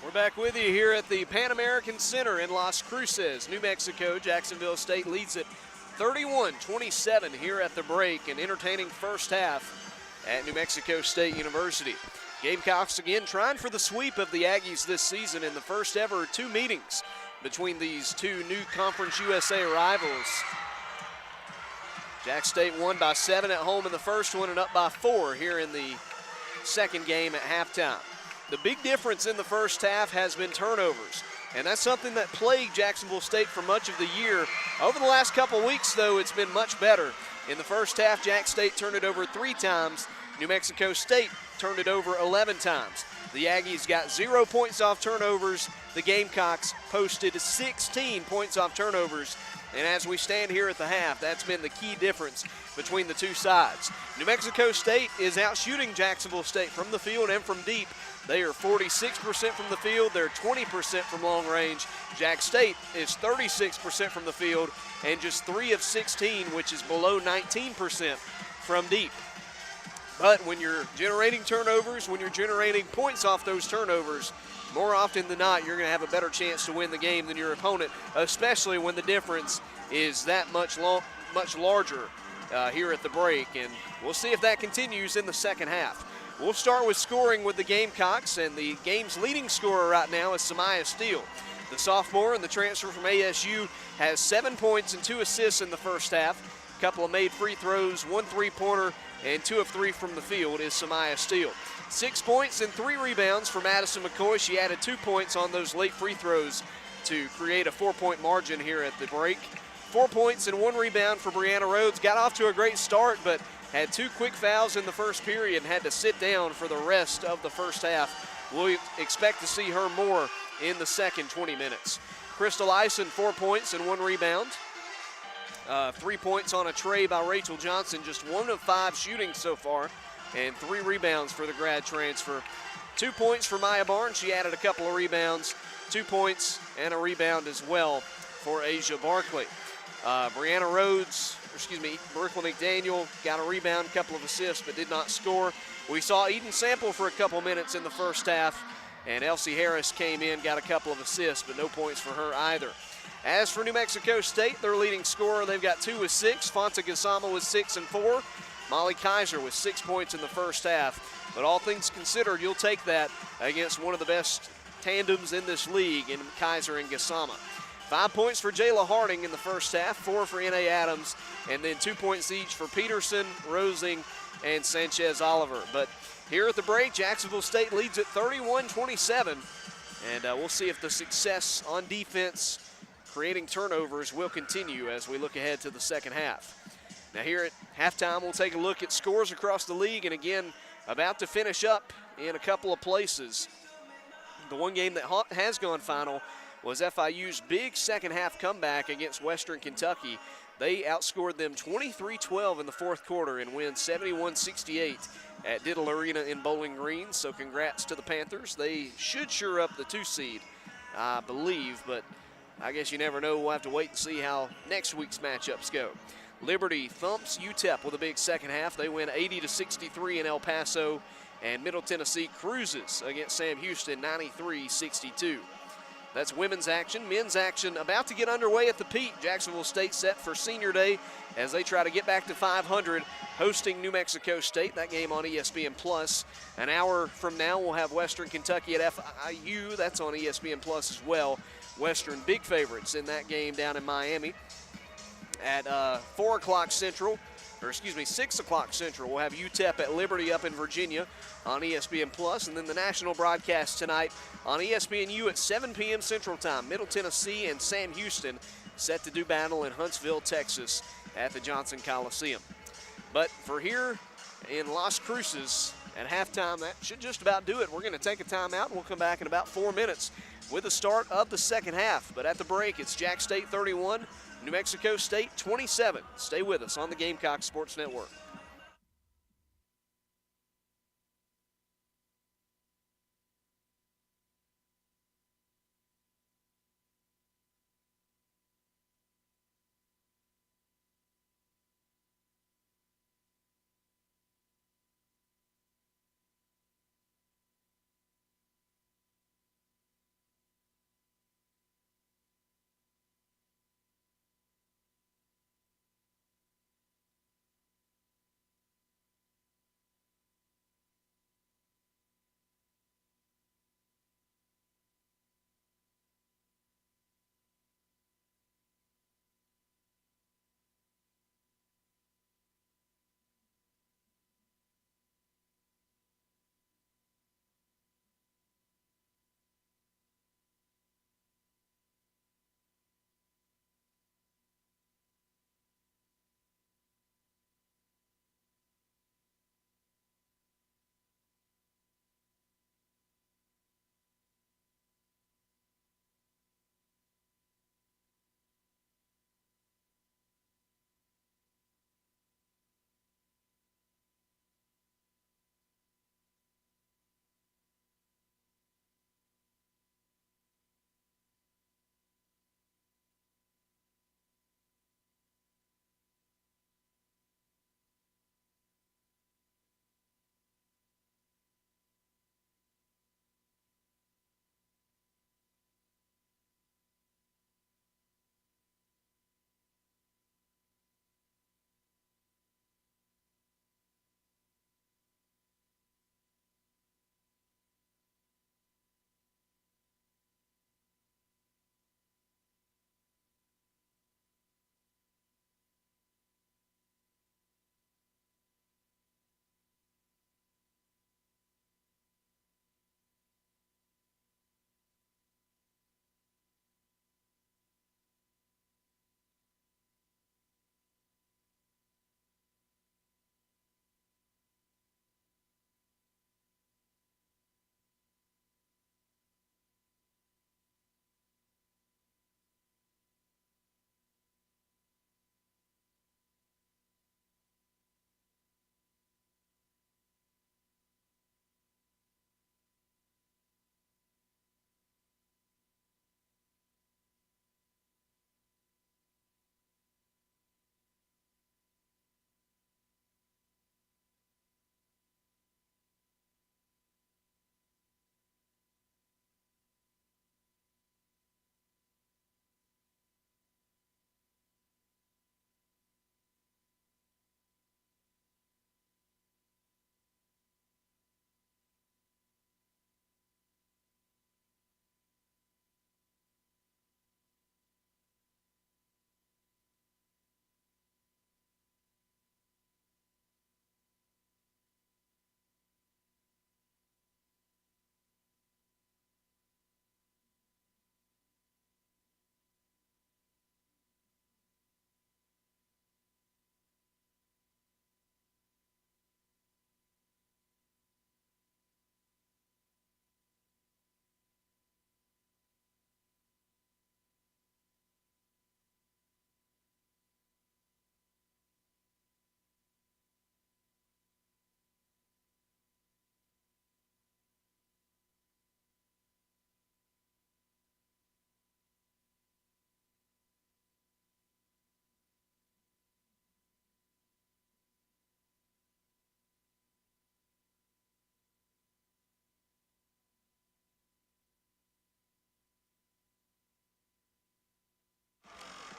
We're back with you here at the Pan American Center in Las Cruces, New Mexico. Jacksonville State leads it 31-27 here at the break. An entertaining first half at New Mexico State University. Gamecocks again trying for the sweep of the Aggies this season in the first ever two meetings between these two new Conference USA rivals. Jack State won by 7 at home in the first one and up by 4 here in the second game at halftime. The big difference in the first half has been turnovers, and that's something that plagued Jacksonville State for much of the year. Over the last couple weeks, though, it's been much better. In the first half, Jack State turned it over 3 times. New Mexico State turned it over 11 times. The Aggies got 0 points off turnovers. The Gamecocks posted 16 points off turnovers. And as we stand here at the half, that's been the key difference between the two sides. New Mexico State is out shooting Jacksonville State from the field and from deep. They are 46% from the field. They're 20% from long range. Jack State is 36% from the field and just 3 of 16, which is below 19% from deep. But when you're generating turnovers, when you're generating points off those turnovers, more often than not, you're going to have a better chance to win the game than your opponent, especially when the difference is that much larger here at the break. And we'll see if that continues in the second half. We'll start with scoring with the Gamecocks, and the game's leading scorer right now is Samaya Steele. The sophomore and the transfer from ASU has 7 points and 2 assists in the first half. A couple of made free throws, 1 3-pointer, and 2 of 3 from the field is Samaya Steele. 6 points and 3 rebounds for Madison McCoy. She added 2 points on those late free throws to create a 4-point margin here at the break. 4 points and 1 rebound for Brianna Rhodes. Got off to a great start, but had 2 quick fouls in the first period and had to sit down for the rest of the first half. We'll expect to see her more in the second 20 minutes. Crystal Ison, 4 points and 1 rebound. 3 points on a tray by Rachel Johnson, just 1 of 5 shooting so far, and 3 rebounds for the grad transfer. 2 points for Maya Barnes. She added a couple of rebounds, 2 points and a rebound as well for Asia Barkley. Brianna Rhodes, Brooklyn McDaniel got a rebound, a couple of assists, but did not score. We saw Eden Sample for a couple minutes in the first half, and Elsie Harris came in, got a couple of assists, but no points for her either. As for New Mexico State, their leading scorer, they've got 2 with 6. Fonta Gasama with 6 and 4. Molly Kaiser with 6 points in the first half. But all things considered, you'll take that against one of the best tandems in this league in Kaiser and Gasama. 5 points for Jayla Harding in the first half, 4 for N.A. Adams, and then 2 points each for Peterson, Rosing, and Sanchez Oliver. But here at the break, Jacksonville State leads at 31-27, and we'll see if the success on defense creating turnovers will continue as we look ahead to the second half. Now here at halftime, we'll take a look at scores across the league, and again, about to finish up in a couple of places. The one game that has gone final was FIU's big second half comeback against Western Kentucky. They outscored them 23-12 in the fourth quarter and win 71-68 at Diddle Arena in Bowling Green. So congrats to the Panthers. They should sure up the 2 seed, I believe, but I guess you never know. We'll have to wait and see how next week's matchups go. Liberty thumps UTEP with a big second half. They win 80-63 in El Paso, and Middle Tennessee cruises against Sam Houston 93-62. That's women's action. Men's action about to get underway at the Pete. Jacksonville State set for Senior Day as they try to get back to 500, hosting New Mexico State. That game on ESPN+. An hour from now, we'll have Western Kentucky at FIU. That's on ESPN+ as well. Western big favorites in that game down in Miami. At 4 o'clock Central, or excuse me, 6 o'clock Central, we'll have UTEP at Liberty up in Virginia on ESPN+, and then the national broadcast tonight on ESPNU at 7 p.m. Central Time. Middle Tennessee and Sam Houston set to do battle in Huntsville, Texas at the Johnson Coliseum. But for here in Las Cruces at halftime, that should just about do it. We're going to take a timeout, and we'll come back in about 4 minutes with the start of the second half. But at the break, it's Jack State 31, New Mexico State 27. Stay with us on the Gamecock Sports Network.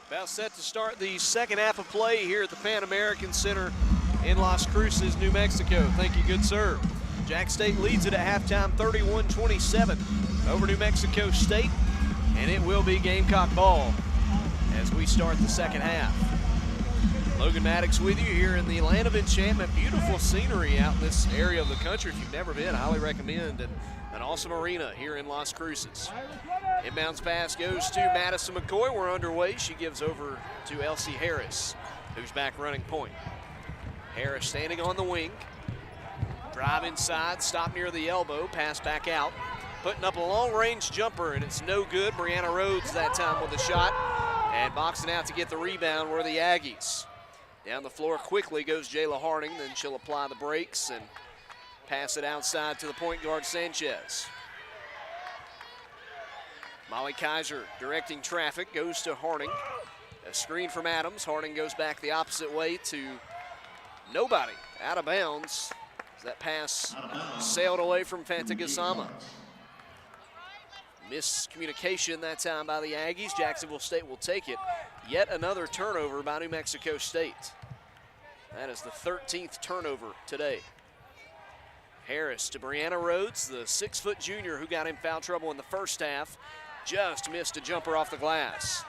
About set to start the second half of play here at the Pan American Center in Las Cruces, New Mexico. Thank you, good sir. Jack State leads it at halftime 31-27 over New Mexico State, and it will be Gamecock ball as we start the second half. Logan Maddox with you here in the Land of Enchantment. Beautiful scenery out in this area of the country. If you've never been, I highly recommend, and an awesome arena here in Las Cruces. Inbounds pass goes to Madison McCoy. We're underway. She gives over to Elsie Harris, who's back running point. Harris standing on the wing. Drive inside, stop near the elbow, pass back out. Putting up a long-range jumper, and it's no good. Brianna Rhodes that time with the shot. And boxing out to get the rebound were the Aggies. Down the floor quickly goes Jayla Harding, then she'll apply the brakes and pass it outside to the point guard Sanchez. Molly Kaiser directing traffic, goes to Harding. A screen from Adams. Harding goes back the opposite way to nobody. Out of bounds. That pass sailed away from Fantagasama. Miscommunication that time by the Aggies. Jacksonville State will take it. Yet another turnover by New Mexico State. That is the 13th turnover today. Harris to Brianna Rhodes, the 6-foot junior who got in foul trouble in the first half. Just missed a jumper off the glass.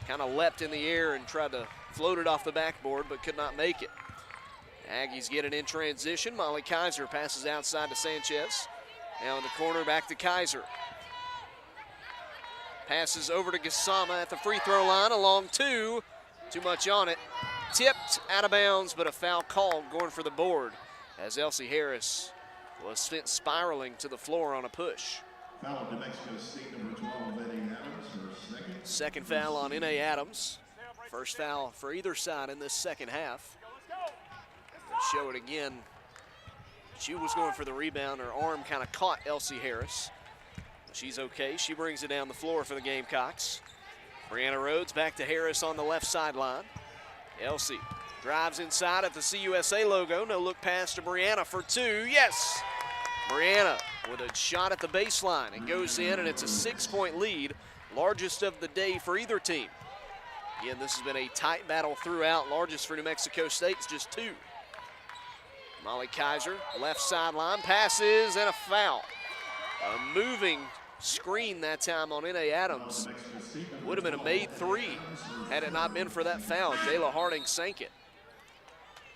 Kind of leapt in the air and tried to float it off the backboard, but could not make it. Aggies get it in transition. Molly Kaiser passes outside to Sanchez. Now in the corner, back to Kaiser. Passes over to Gassama at the free throw line, along two. Too much on it. Tipped, out of bounds, but a foul called going for the board as Elsie Harris was sent spiraling to the floor on a push. Foul New Mexico State, number 12, N.A. Adams, her second. Second foul on N.A. Adams. First foul for either side in this second half. Show it again. She was going for the rebound. Her arm kind of caught Elsie Harris. She's okay. She brings it down the floor for the Gamecocks. Brianna Rhodes back to Harris on the left sideline. Elsie drives inside at the CUSA logo. No look pass to Brianna for two. Yes! Brianna with a shot at the baseline. It goes in, and it's a 6-point lead, largest of the day for either team. Again, this has been a tight battle throughout. Largest for New Mexico State is just two. Molly Kaiser, left sideline, passes, and a foul. A moving screen that time on N.A. Adams. Would have been a made three had it not been for that foul. Jayla Harding sank it.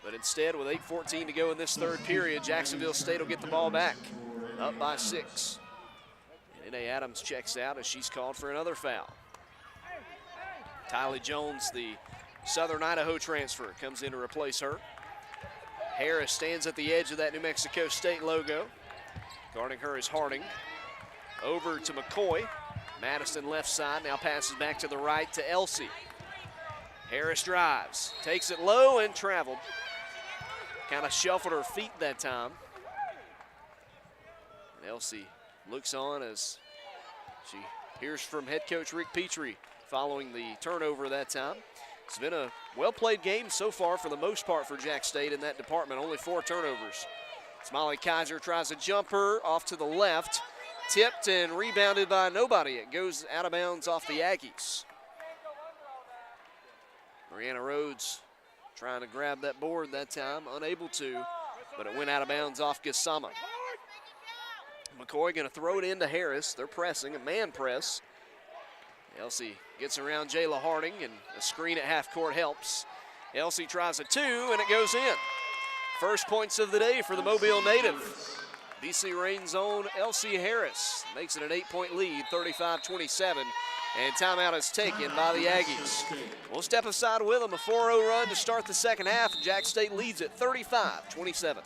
But instead, with 8:14 to go in this third period, Jacksonville State will get the ball back, up by 6. And N.A. Adams checks out as she's called for another foul. Tylee Jones, the Southern Idaho transfer, comes in to replace her. Harris stands at the edge of that New Mexico State logo. Guarding her is Harding. Over to McCoy. Madison left side, now passes back to the right to Elsie. Harris drives, takes it low and traveled. Kind of shuffled her feet that time. And Elsie looks on as she hears from head coach Rick Petrie following the turnover that time. It's been a well-played game so far for the most part for Jack State in that department, only 4 turnovers. Molly Kaiser tries a jumper off to the left, tipped and rebounded by nobody. It goes out of bounds off the Aggies. Brianna Rhodes trying to grab that board that time, unable to, but it went out of bounds off Gassama. McCoy gonna throw it into Harris. They're pressing, a man press. Elsie gets around Jayla Harding, and a screen at half court helps. Elsie tries a 2, and it goes in. First points of the day for the Mobile native. BC Reign's own Elsie Harris makes it an 8-point lead, 35-27, and timeout is taken by the Aggies. We'll step aside with them, a 4-0 run to start the second half. Jack State leads at 35-27.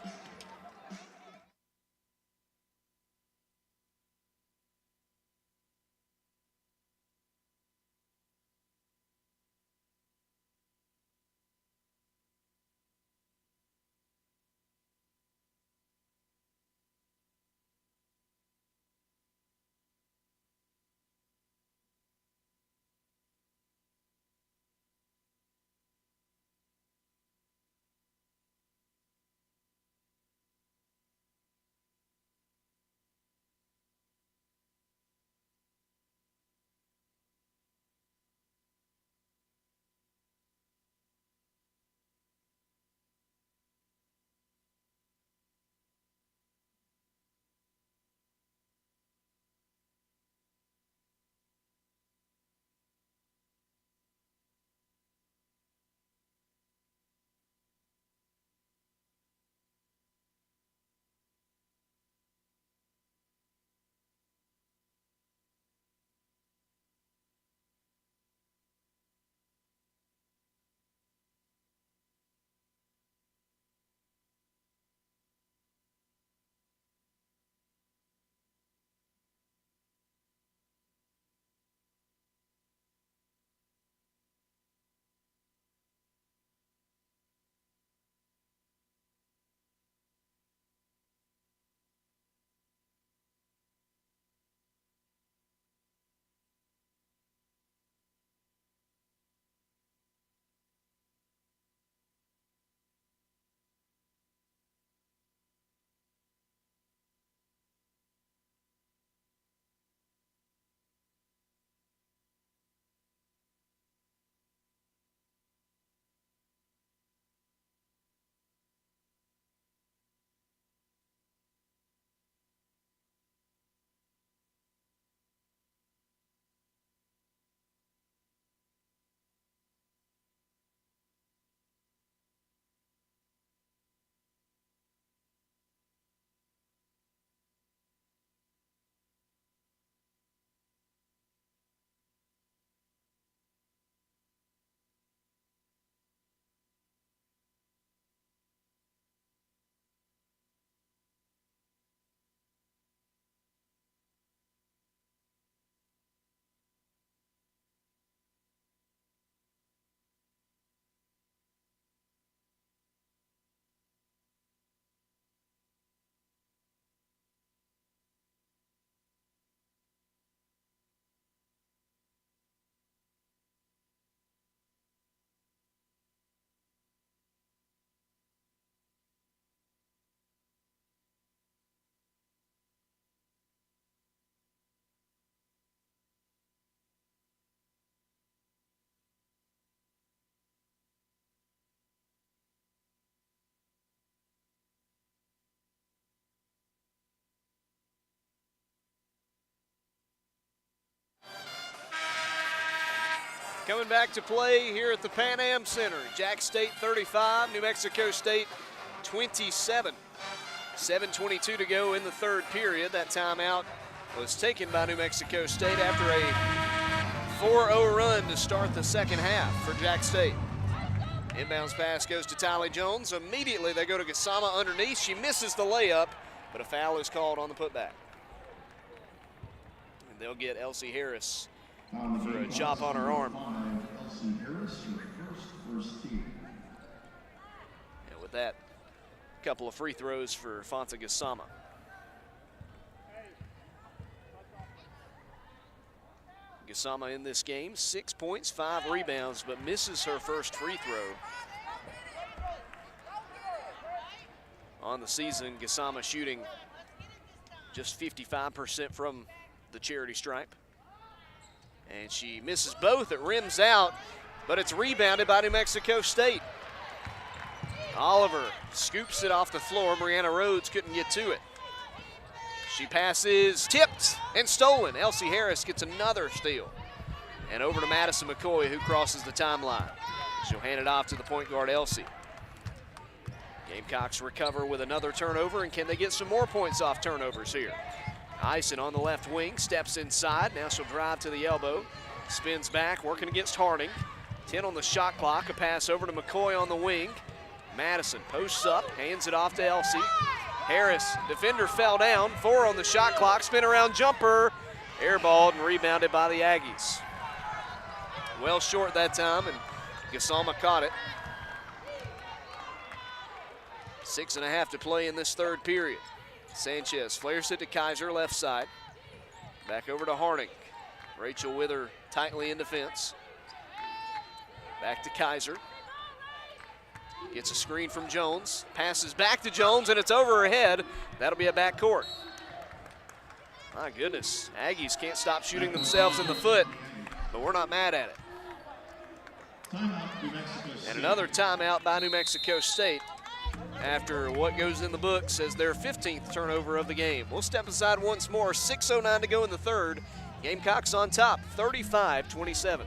Coming back to play here at the Pan Am Center. Jack State 35, New Mexico State 27. 7:22 to go in the third period. That timeout was taken by New Mexico State after a 4-0 run to start the second half for Jack State. Inbounds pass goes to Tylee Jones. Immediately they go to Gasama underneath. She misses the layup, but a foul is called on the putback. And they'll get Elsie Harris for a chop on her arm. And with that, a couple of free throws for Fonta Gasama. Gasama in this game, 6 points, 5 rebounds, but misses her first free throw. On the season, Gasama shooting just 55% from the charity stripe. And she misses both. It rims out, but it's rebounded by New Mexico State. Oliver scoops it off the floor. Brianna Rhodes couldn't get to it. She passes, tipped, and stolen. Elsie Harris gets another steal. And over to Madison McCoy, who crosses the timeline. She'll hand it off to the point guard, Elsie. Gamecocks recover with another turnover, and can they get some more points off turnovers here? Eisen on the left wing, steps inside. Now she'll drive to the elbow. Spins back, working against Harding. 10 on the shot clock, a pass over to McCoy on the wing. Madison posts up, hands it off to Elsie. Harris, defender fell down, 4 on the shot clock, spin around jumper, airballed and rebounded by the Aggies. Well short that time, and Gasama caught it. 6.5 to play in this third period. Sanchez flares it to Kaiser, left side. Back over to Harding. Rachel with her tightly in defense. Back to Kaiser. Gets a screen from Jones, passes back to Jones, and it's over her head. That'll be a backcourt. My goodness, Aggies can't stop shooting themselves in the foot, but we're not mad at it. And another timeout by New Mexico State after what goes in the books as their 15th turnover of the game. We'll step aside once more, 6:09 to go in the third. Gamecocks on top, 35-27.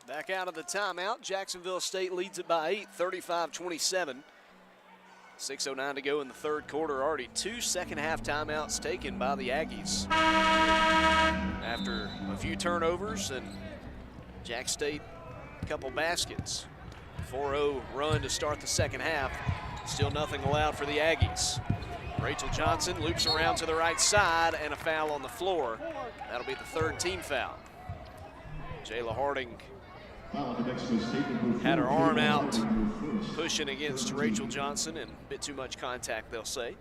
Back out of the timeout. Jacksonville State leads it by 8, 35-27. 6:09 to go in the third quarter. Already 2 second-half timeouts taken by the Aggies. After a few turnovers and Jack State a couple baskets. 4-0 run to start the second half. Still nothing allowed for the Aggies. Rachel Johnson loops around to the right side and a foul on the floor. That'll be the third team foul. Jayla Harding had her arm out, pushing against Rachel Johnson, and a bit too much contact, they'll say.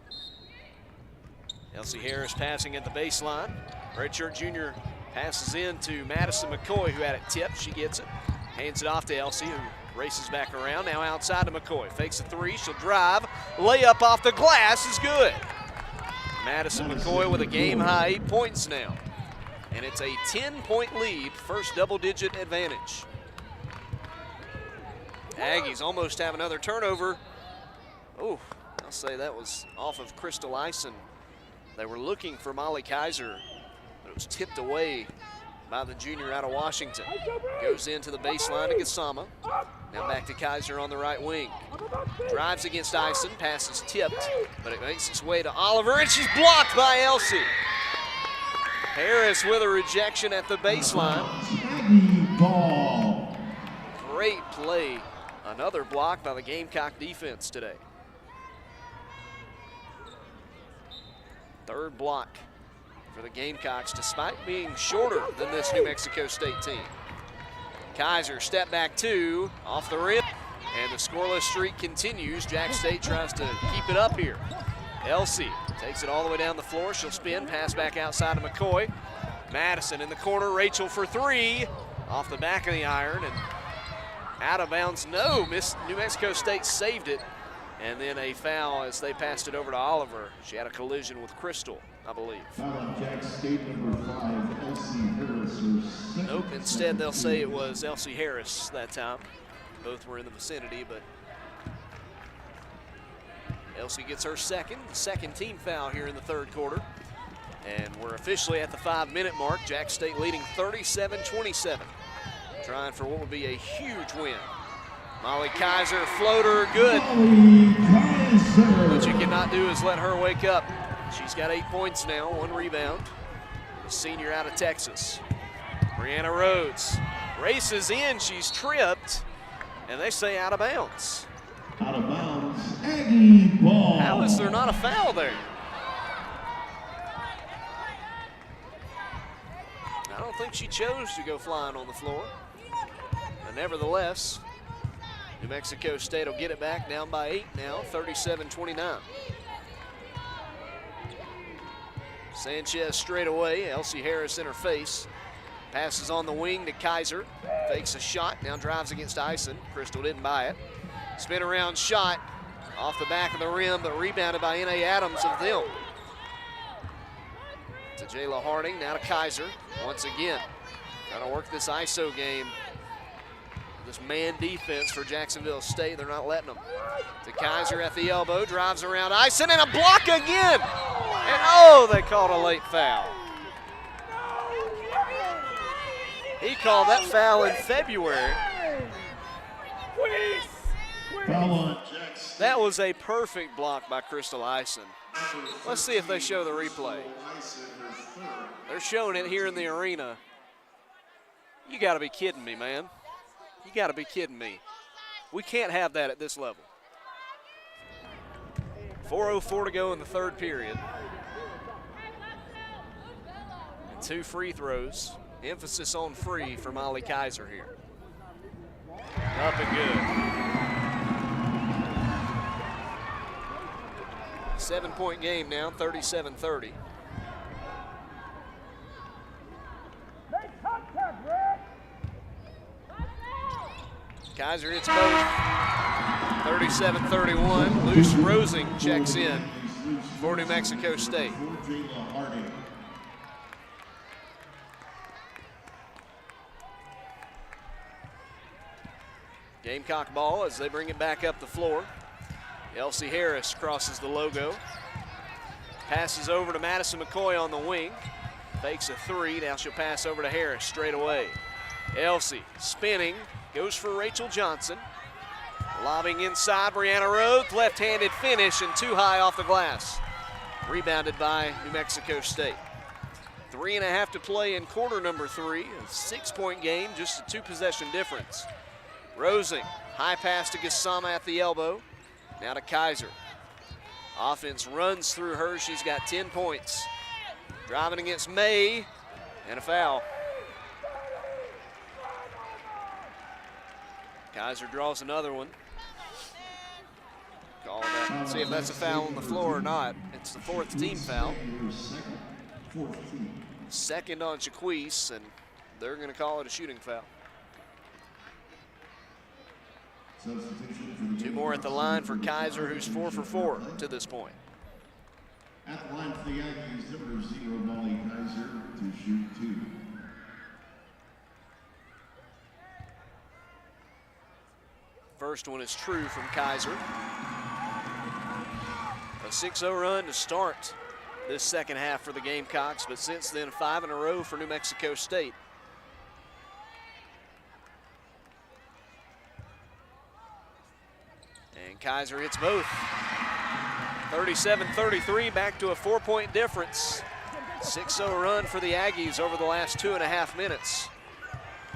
Elsie Harris passing at the baseline. Redshirt junior passes in to Madison McCoy, who had it tipped. She gets it, hands it off to Elsie, who races back around. Now outside to McCoy. Fakes a three, she'll drive. Layup off the glass is good. Madison McCoy with a game-high 8 points now. And it's a 10-point lead, first double-digit advantage. Aggies almost have another turnover. Oh, I'll say that was off of Crystal Ison. They were looking for Molly Kaiser, but it was tipped away by the junior out of Washington. Goes into the baseline to Gasama. Now back to Kaiser on the right wing. Drives against Ison, pass is tipped, but it makes its way to Oliver, and she's blocked by Elsie. Harris with a rejection at the baseline. Great play. Another block by the Gamecock defense today. Third block for the Gamecocks, despite being shorter than this New Mexico State team. Kaiser step back two, off the rim, and the scoreless streak continues. Jack State tries to keep it up here. Elsie takes it all the way down the floor. She'll spin, pass back outside to McCoy. Madison in the corner, Rachel for three, off the back of the iron, and out of bounds. No, New Mexico State saved it. And then a foul as they passed it over to Oliver. She had a collision with Crystal, I believe. Jack State number 5, Elsie Harris. Nope, instead they'll say it was Elsie Harris that time. Both were in the vicinity, but Elsie gets her second team foul here in the third quarter. And we're officially at the 5-minute mark. Jack State leading 37-27. Trying for what would be a huge win. Molly Kaiser, floater, good. What you cannot do is let her wake up. She's got 8 points now, 1 rebound. The senior out of Texas. Brianna Rhodes races in, she's tripped, and they say out of bounds. Out of bounds, Aggie ball. How is there not a foul there? I don't think she chose to go flying on the floor. But nevertheless, New Mexico State will get it back, down by 8 now, 37-29. Sanchez straight away, Elsie Harris in her face. Passes on the wing to Kaiser, fakes a shot, now drives against Ison. Crystal didn't buy it. Spin around shot, off the back of the rim, but rebounded by N.A. Adams of them. To Jayla Harding, now to Kaiser, once again. Trying to work this ISO game. This man defense for Jacksonville State, they're not letting them. To Kaiser at the elbow, drives around Ison, and a block again! And oh, they called a late foul. He called that foul in February. That was a perfect block by Crystal Ison. Let's see if they show the replay. They're showing it here in the arena. You gotta be kidding me, man. You gotta be kidding me. We can't have that at this level. 4:04 to go in the third period. And 2 free throws. Emphasis on free for Molly Kaiser here. Up and good. 7-point game now, 37-30. Kaiser hits both. 37-31. Luce Rosing checks in for New Mexico State. Gamecock ball as they bring it back up the floor. Elsie Harris crosses the logo. Passes over to Madison McCoy on the wing. Fakes a three, now she'll pass over to Harris straight away. Elsie spinning, goes for Rachel Johnson. Lobbing inside, Brianna Rhodes, left-handed finish and too high off the glass. Rebounded by New Mexico State. 3.5 to play in quarter number 3. A 6-point game, just a 2-possession difference. Rosing, high pass to Gassama at the elbow. Now to Kaiser. Offense runs through her. She's got 10 points. Driving against May, and a foul. Kaiser draws another one. Call that. See if that's a foul on the floor or not. It's the 4th team foul. Second on Jaquise, and they're going to call it a shooting foul. 2 more at the line for Kaiser, who's 4 for 4 to this point. At the line for the Aggies, number 0, Molly Kaiser, to shoot 2. First one is true from Kaiser. A 6-0 run to start this second half for the Gamecocks, but since then 5 in a row for New Mexico State. And Kaiser hits both. 37-33, back to a 4-point difference. 6-0 run for the Aggies over the last 2.5 minutes.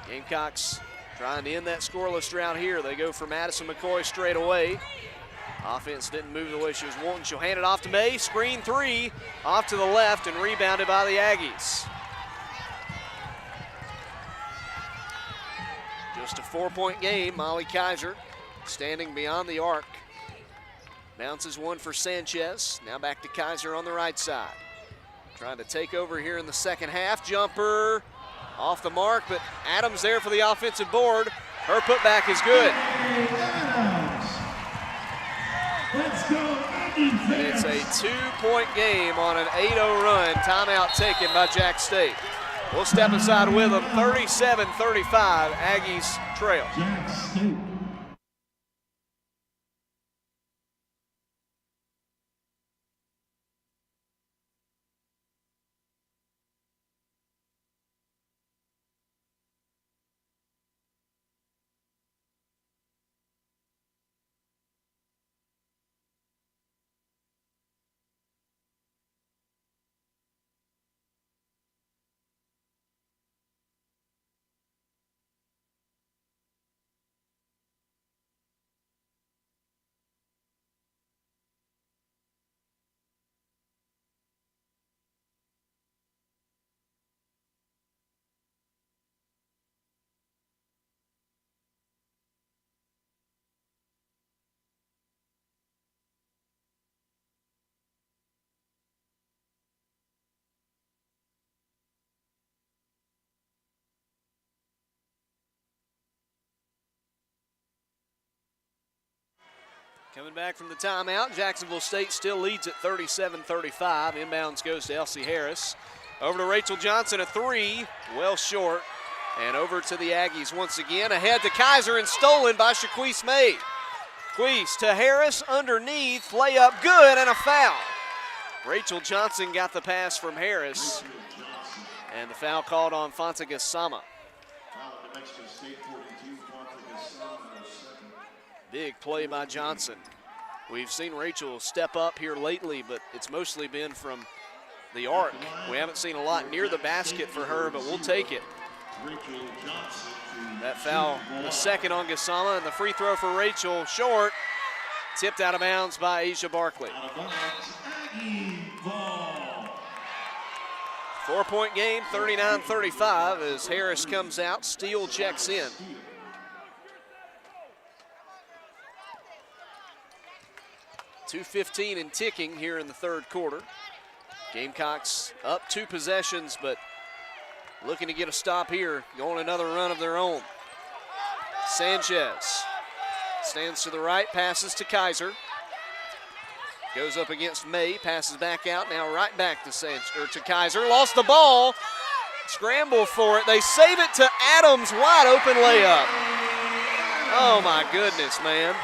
Gamecocks trying to end that scoreless drought here. They go for Madison McCoy straight away. Offense didn't move the way she was wanting. She'll hand it off to May. Screen 3 off to the left and rebounded by the Aggies. Just a 4-point game. Molly Kaiser standing beyond the arc. Bounces one for Sanchez. Now back to Kaiser on the right side. Trying to take over here in the second half. Jumper off the mark, but Adams there for the offensive board. Her putback is good. Let's go, And it's a 2-point game on an 8-0 run. Timeout taken by Jack State. We'll step aside with them. 37-35, Aggies trail. Jack State. Coming back from the timeout, Jacksonville State still leads at 37-35. Inbounds goes to Elsie Harris. Over to Rachel Johnson, a 3, well short. And over to the Aggies once again. Ahead to Kaiser and stolen by Shaquise May. Queese to Harris, underneath, layup good and a foul. Rachel Johnson got the pass from Harris. And the foul called on Fonta Gassama. Big play by Johnson. We've seen Rachel step up here lately, but it's mostly been from the arc. We haven't seen a lot near the basket for her, but we'll take it. That foul, the second on Gassama, and the free throw for Rachel, short. Tipped out of bounds by Asia Barkley. 4-point game, 39-35 as Harris comes out, Steele checks in. .2:15 and ticking here in the third quarter. Gamecocks up 2 possessions, but looking to get a stop here, going another run of their own. Sanchez stands to the right, passes to Kaiser. Goes up against May, passes back out, now right back to Kaiser. Lost the ball, scramble for it. They save it to Adams, wide open layup. Oh my goodness, man.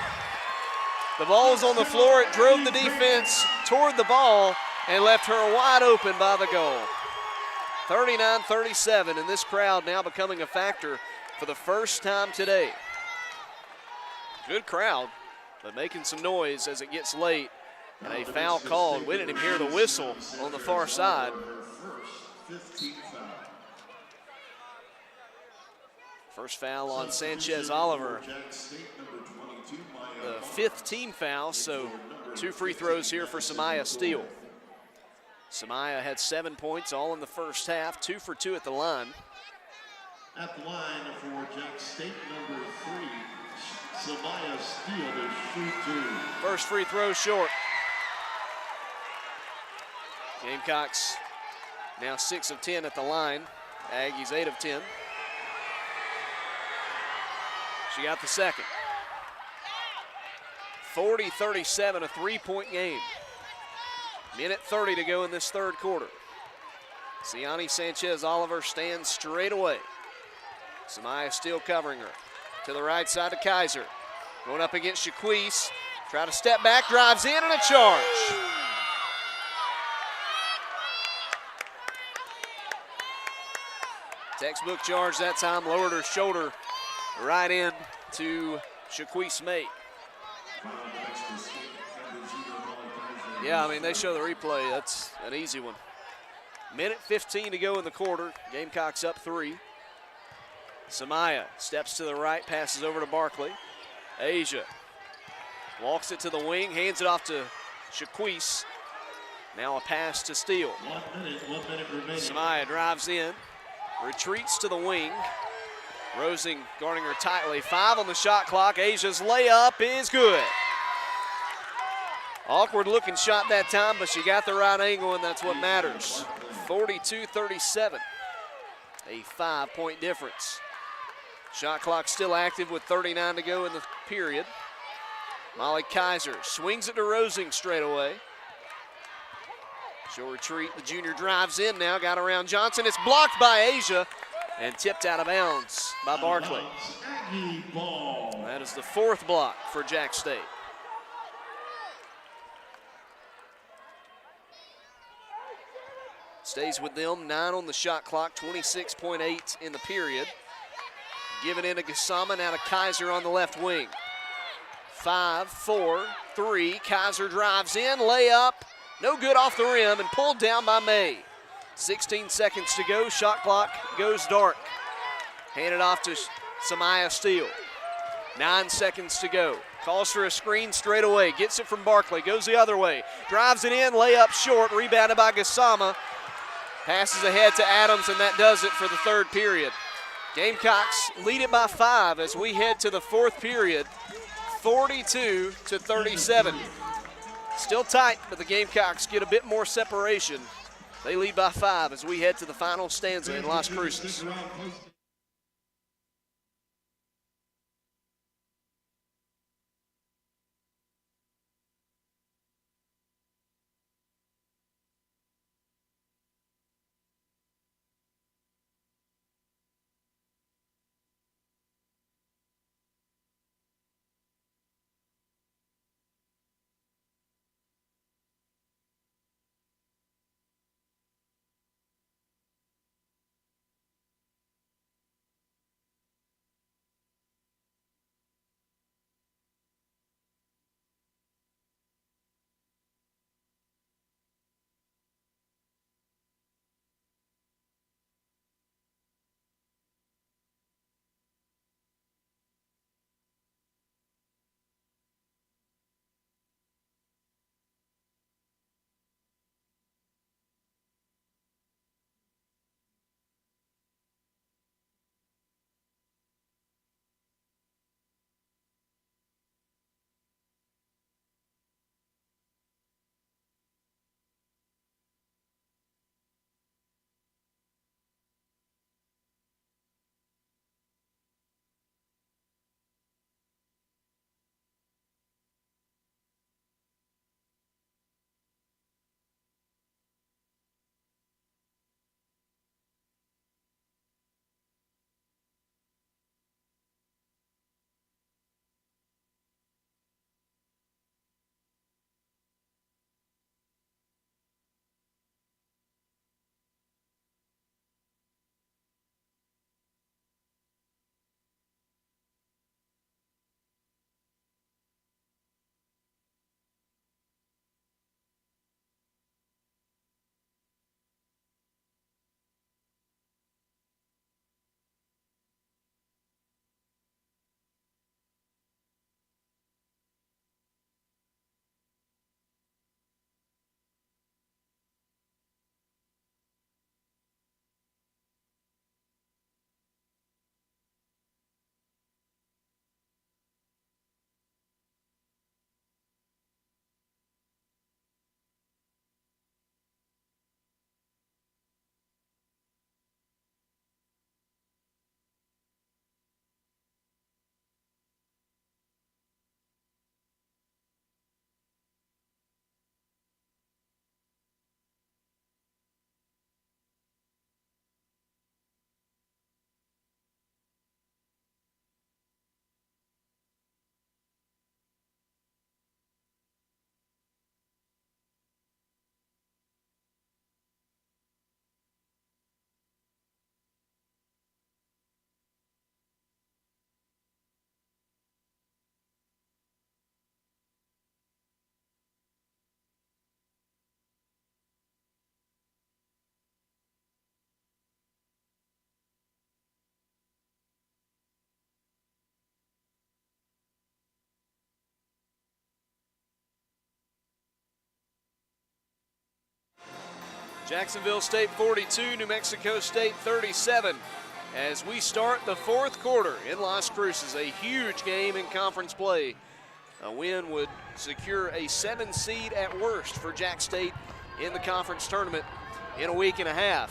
The ball was on the floor, it drove the defense toward the ball and left her wide open by the goal. 39-37, and this crowd now becoming a factor for the first time today. Good crowd, but making some noise as it gets late. And a foul called. We didn't even hear the whistle on the far side. First foul on Sanchez Oliver. The 5th team foul, so 2 free throws here for Samaya Steele. Samaya had 7 points all in the first half, 2 for 2 at the line. At the line for Jack State, number 3, Samaya Steele to shoot 2. First free throw short. Gamecocks now 6 of 10 at the line. Aggies 8 of 10. She got the second. 40-37, a 3-point game. Minute 30 to go in this third quarter. Siani Sanchez Oliver stands straight away. Samaya still covering her. To the right side to Kaiser. Going up against Shaquise. Try to step back, drives in, and a charge. Textbook charge that time, lowered her shoulder right in to Shaquise May. Yeah, I mean, they show the replay. That's an easy one. Minute 15 to go in the quarter. Gamecocks up 3. Samaya steps to the right, passes over to Barkley. Asia walks it to the wing, hands it off to Shaquise. Now a pass to Steele. 1 minute remaining. Samaya drives in, retreats to the wing. Rosing guarding her tightly. 5 on the shot clock. Asia's layup is good. Awkward looking shot that time, but she got the right angle, and that's what matters. 42-37, a 5-point difference. Shot clock still active with 39 to go in the period. Molly Kaiser swings it to Rosing straight away. She'll retreat. The junior drives in now, got around Johnson. It's blocked by Asia and tipped out of bounds by Barkley. That is the 4th block for Jack State. Stays with them, 9 on the shot clock, 26.8 in the period. Given in to Gassama, now to Kaiser on the left wing. 5, 4, 3, Kaiser drives in, layup, no good off the rim and pulled down by May. 16 seconds to go, shot clock goes dark. Handed off to Samaya Steele. 9 seconds to go. Calls for a screen straight away, gets it from Barkley, goes the other way. Drives it in, layup short, rebounded by Gassama. Passes ahead to Adams, and that does it for the third period. Gamecocks lead it by 5 as we head to the 4th period, 42-37. Still tight, but the Gamecocks get a bit more separation. They lead by 5 as we head to the final stanza in Las Cruces. Jacksonville State 42, New Mexico State 37. As we start the fourth quarter in Las Cruces, a huge game in conference play. A win would secure a 7 seed at worst for Jack State in the conference tournament in a week and a half.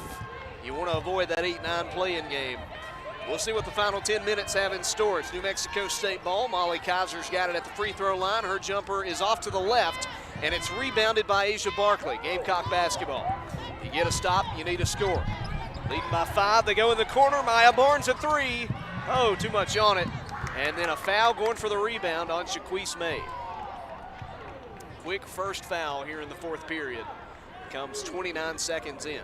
You want to avoid that 8-9 play-in game. We'll see what the final 10 minutes have in store. It's New Mexico State ball. Molly Kaiser's got it at the free throw line. Her jumper is off to the left, and it's rebounded by Asia Barkley. Gamecock basketball. You get a stop, you need a score. Leading by 5, they go in the corner. Maya Barnes at 3. Oh, too much on it. And then a foul going for the rebound on Shaquise May. Quick first foul here in the fourth period. Comes 29 seconds in.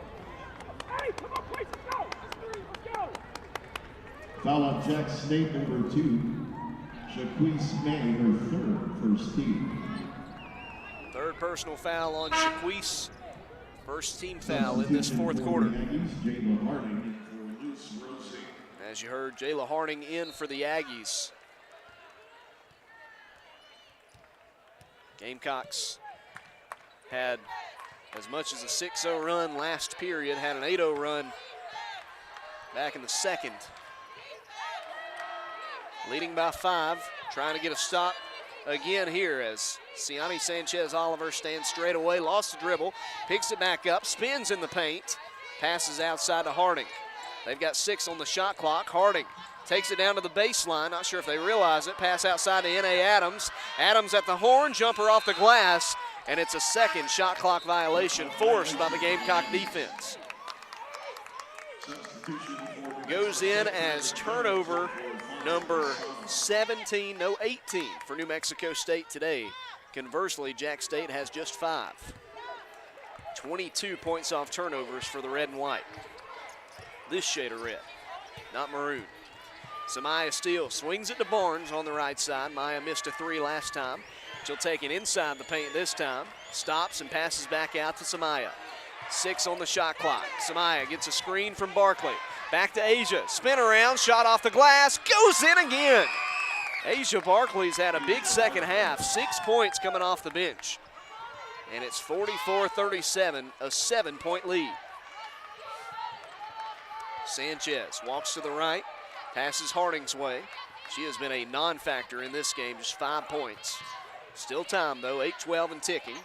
Foul on Jack State number 2. Shaquise May, her first team. Third personal foul on Shaquise. First team foul in this fourth quarter. As you heard, Jayla Harding in for the Aggies. Gamecocks had as much as a 6-0 run last period, had an 8-0 run back in the second. Leading by 5, trying to get a stop again here as Siani Sanchez-Oliver stands straight away, lost the dribble, picks it back up, spins in the paint, passes outside to Harding. They've got 6 on the shot clock. Harding takes it down to the baseline. Not sure if they realize it. Pass outside to N.A. Adams. Adams at the horn, jumper off the glass, and it's a second shot clock violation forced by the Gamecock defense. Goes in as turnover number 17, no 18 for New Mexico State today. Conversely, Jack State has just 5. 22 points off turnovers for the red and white. This shade of red, not maroon. Samaya Steele swings it to Barnes on the right side. Maya missed a 3 last time. She'll take it inside the paint this time. Stops and passes back out to Samaya. 6 on the shot clock. Samaya gets a screen from Barkley. Back to Asia, spin around, shot off the glass, goes in again. Asia Barkley's had a big second half, 6 points coming off the bench. And it's 44-37, a 7-point lead. Sanchez walks to the right, passes Harding's way. She has been a non-factor in this game, just 5 points. Still time though, 8-12 and ticking.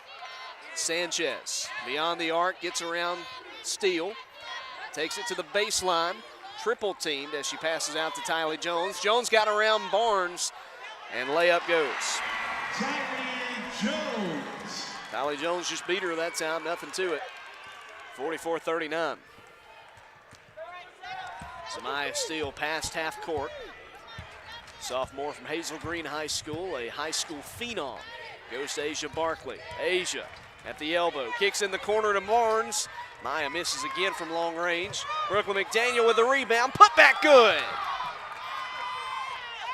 Sanchez beyond the arc, gets around Steele. Takes it to the baseline, triple teamed as she passes out to Tylee Jones. Jones got around Barnes, and layup goes. Tylee Jones just beat her that time, nothing to it. 44-39. Samaya Steele past half court. Sophomore from Hazel Green High School, a high school phenom. Goes to Asia Barkley. Asia at the elbow, kicks in the corner to Barnes. Maya misses again from long range. Brooklyn McDaniel with the rebound, put back good.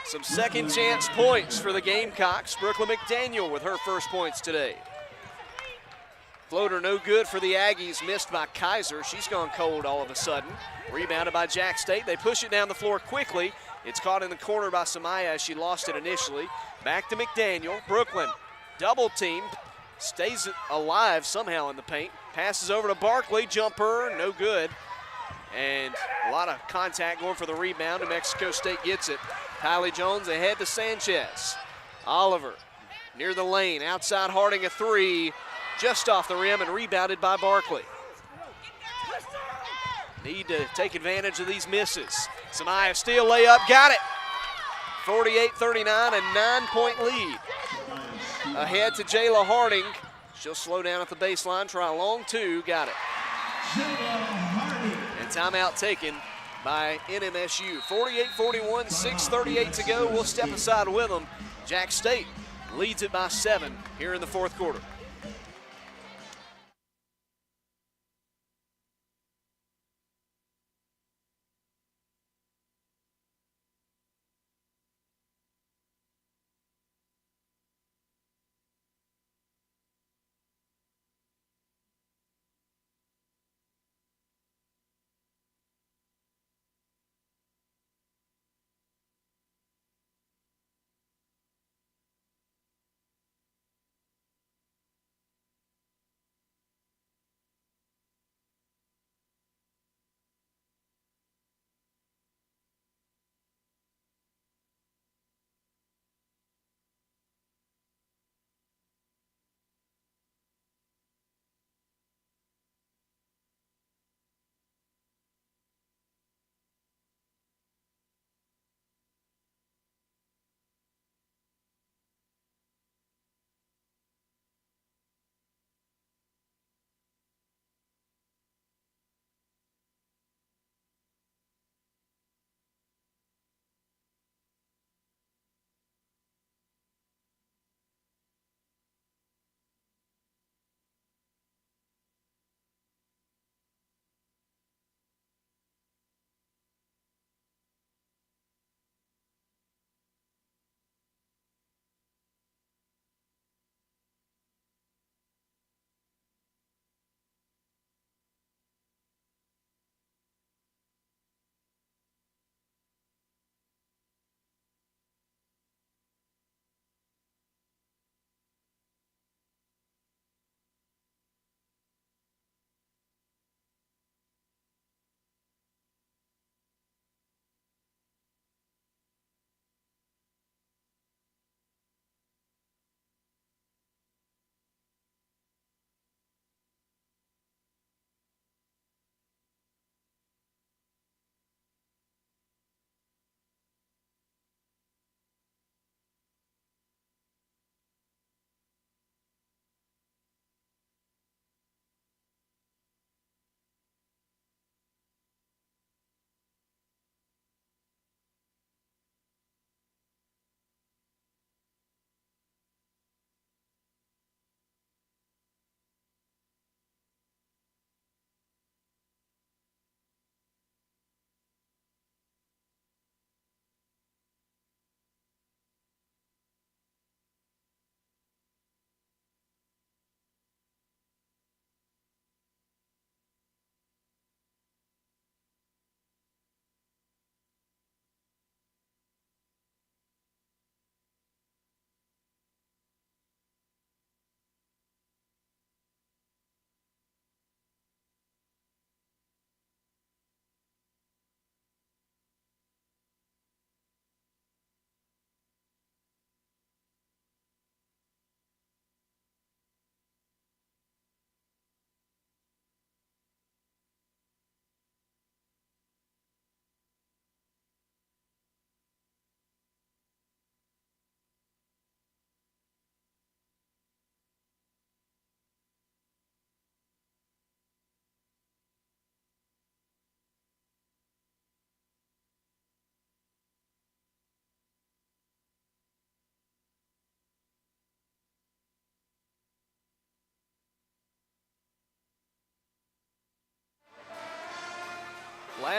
Some second chance points for the Gamecocks. Brooklyn McDaniel with her first points today. Floater no good for the Aggies, missed by Kaiser. She's gone cold all of a sudden. Rebounded by Jack State. They push it down the floor quickly. It's caught in the corner by Samaya as she lost it initially. Back to McDaniel. Brooklyn double teamed. Stays alive somehow in the paint. Passes over to Barkley, jumper, no good. And a lot of contact going for the rebound. New Mexico State gets it. Tylee Jones ahead to Sanchez. Oliver near the lane, outside Harding a 3. Just off the rim and rebounded by Barkley. Need to take advantage of these misses. Samaya Steele layup, got it. 48-39, a 9-point lead. Ahead to Jayla Harding. She'll slow down at the baseline, try a long 2, got it. And timeout taken by NMSU. 48-41, 6:38 to go. We'll step aside with them. Jack State leads it by 7 here in the fourth quarter.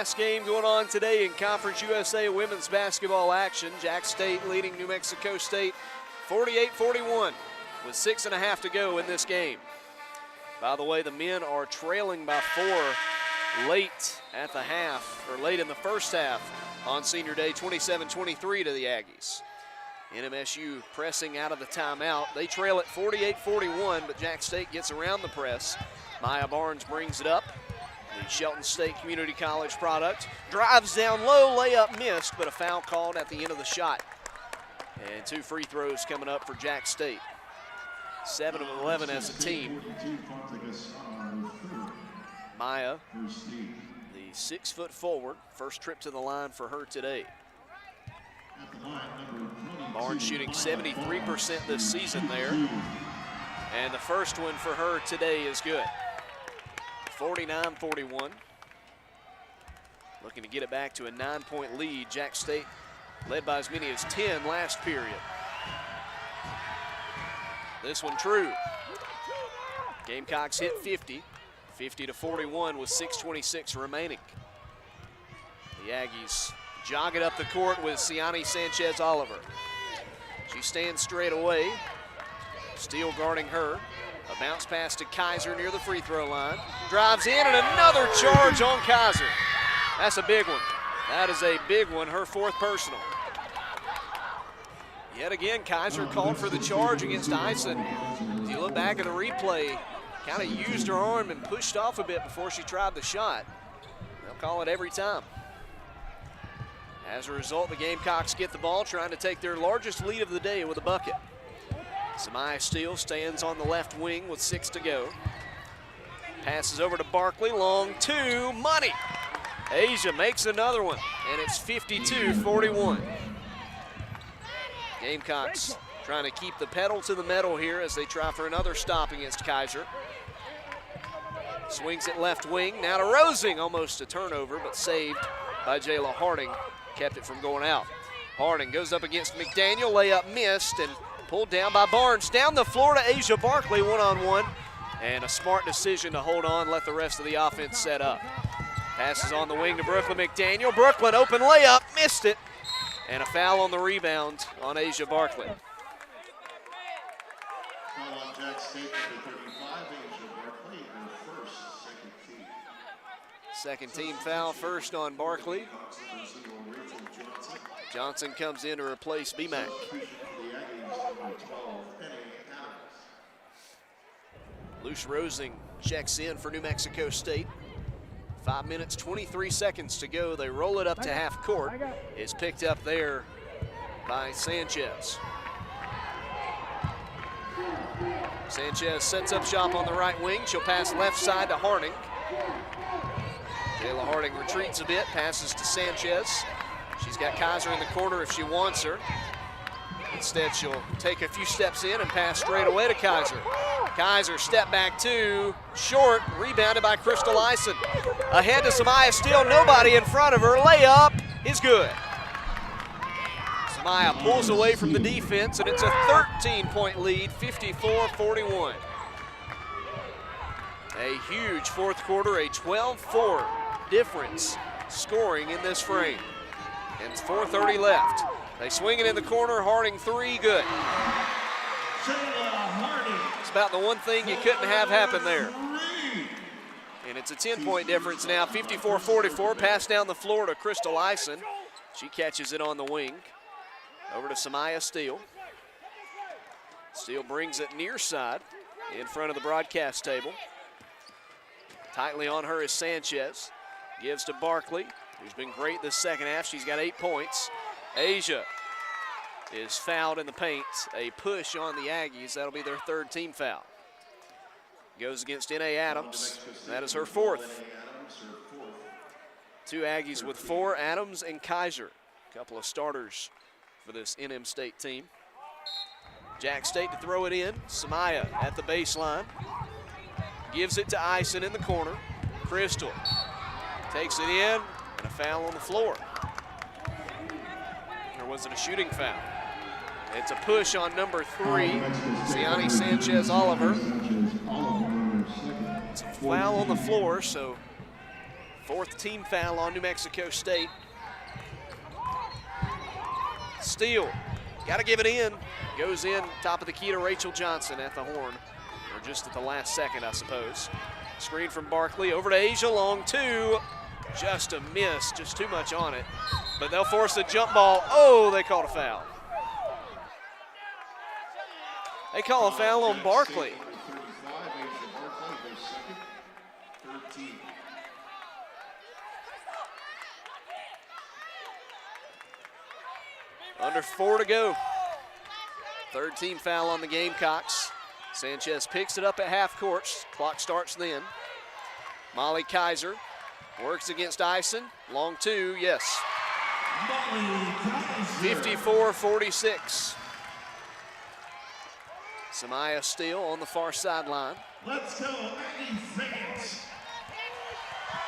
Last game going on today in Conference USA women's basketball action. Jack State leading New Mexico State 48-41 with 6.5 to go in this game. By the way, the men are trailing by 4 late at the half, or late in the first half on senior day, 27-23 to the Aggies. NMSU pressing out of the timeout. They trail at 48-41, but Jack State gets around the press. Maya Barnes brings it up. The Shelton State Community College product. Drives down low, layup missed, but a foul called at the end of the shot. And 2 free throws coming up for Jack State. 7 of 11 as a team. Maya, the 6-foot forward, first trip to the line for her today. Barnes shooting 73% this season there. And the first one for her today is good. 49-41. Looking to get it back to a 9-point lead. Jack State led by as many as 10 last period. This one true. Gamecocks hit 50. 50-41 with 6:26 remaining. The Aggies jog it up the court with Siani Sanchez-Oliver. She stands straight away. Steele guarding her. A bounce pass to Kaiser near the free throw line. Drives in and another charge on Kaiser. That's a big one. That is a big one, her 4th personal. Yet again, Kaiser called for the charge against Ison. If you look back at the replay, kind of used her arm and pushed off a bit before she tried the shot. They'll call it every time. As a result, the Gamecocks get the ball, trying to take their largest lead of the day with a bucket. Samaya Steele stands on the left wing with 6 to go. Passes over to Barkley, long 2, money. Asia makes another one, and it's 52-41. Gamecocks trying to keep the pedal to the metal here as they try for another stop against Kaiser. Swings it left wing, now to Rosing, almost a turnover, but saved by Jayla Harding. Kept it from going out. Harding goes up against McDaniel, layup missed, and pulled down by Barnes. Down the floor to Asia Barkley, one-on-one. And a smart decision to hold on, let the rest of the offense set up. Passes on the wing to Brooklyn McDaniel. Brooklyn, open layup, missed it. And a foul on the rebound on Asia Barkley. Foul on Jack State, number 35, Asia Barkley, her first, Second team foul, first on Barkley. Johnson comes in to replace BMAC. Luce Rosing checks in for New Mexico State. 5 minutes, 23 seconds to go. They roll it up to half court. It's picked up there by Sanchez. Sanchez sets up shop on the right wing. She'll pass left side to Harding. Jayla Harding retreats a bit, passes to Sanchez. She's got Kaiser in the corner if she wants her. Instead, she'll take a few steps in and pass straight away to Kaiser. Kaiser, step back 2, short, rebounded by Crystal Ison. Ahead to Samaya Steele, nobody in front of her. Layup is good. Samaya pulls away from the defense, and it's a 13-point lead, 54-41. A huge 4th quarter, a 12-4 difference scoring in this frame. And 4:30 left. They swing it in the corner, Harding 3, good. It's about the one thing you couldn't have happen there. And it's a 10-point difference now, 54-44. Pass down the floor to Crystal Ison. She catches it on the wing. Over to Samaya Steele. Steele brings it near side in front of the broadcast table. Tightly on her is Sanchez. Gives to Barkley, who's been great this second half. She's got 8 points. Asia is fouled in the paint. A push on the Aggies. That'll be their 3rd team foul. Goes against N.A. Adams. That is her 4th. 2 Aggies with 4, Adams and Kaiser. A couple of starters for this NM State team. Jack State to throw it in. Samaya at the baseline. Gives it to Ison in the corner. Crystal takes it in, and a foul on the floor. Or was it a shooting foul? It's a push on number 3, Siani Sanchez-Oliver. It's a foul on the floor, so 4th team foul on New Mexico State. Steele, got to give it in. Goes in, top of the key to Rachel Johnson at the horn, or just at the last second, I suppose. Screen from Barkley, over to Asia, long two. Just a miss, just too much on it. But they'll force a jump ball. Oh, they called a foul. They call a foul on Barkley. Under 4 to go. 3rd team foul on the Gamecocks. Sanchez picks it up at half court. Clock starts then. Molly Kaiser works against Ison. Long two, yes. 54-46. Samaya Steele on the far sideline. Let's go, Maggie fans.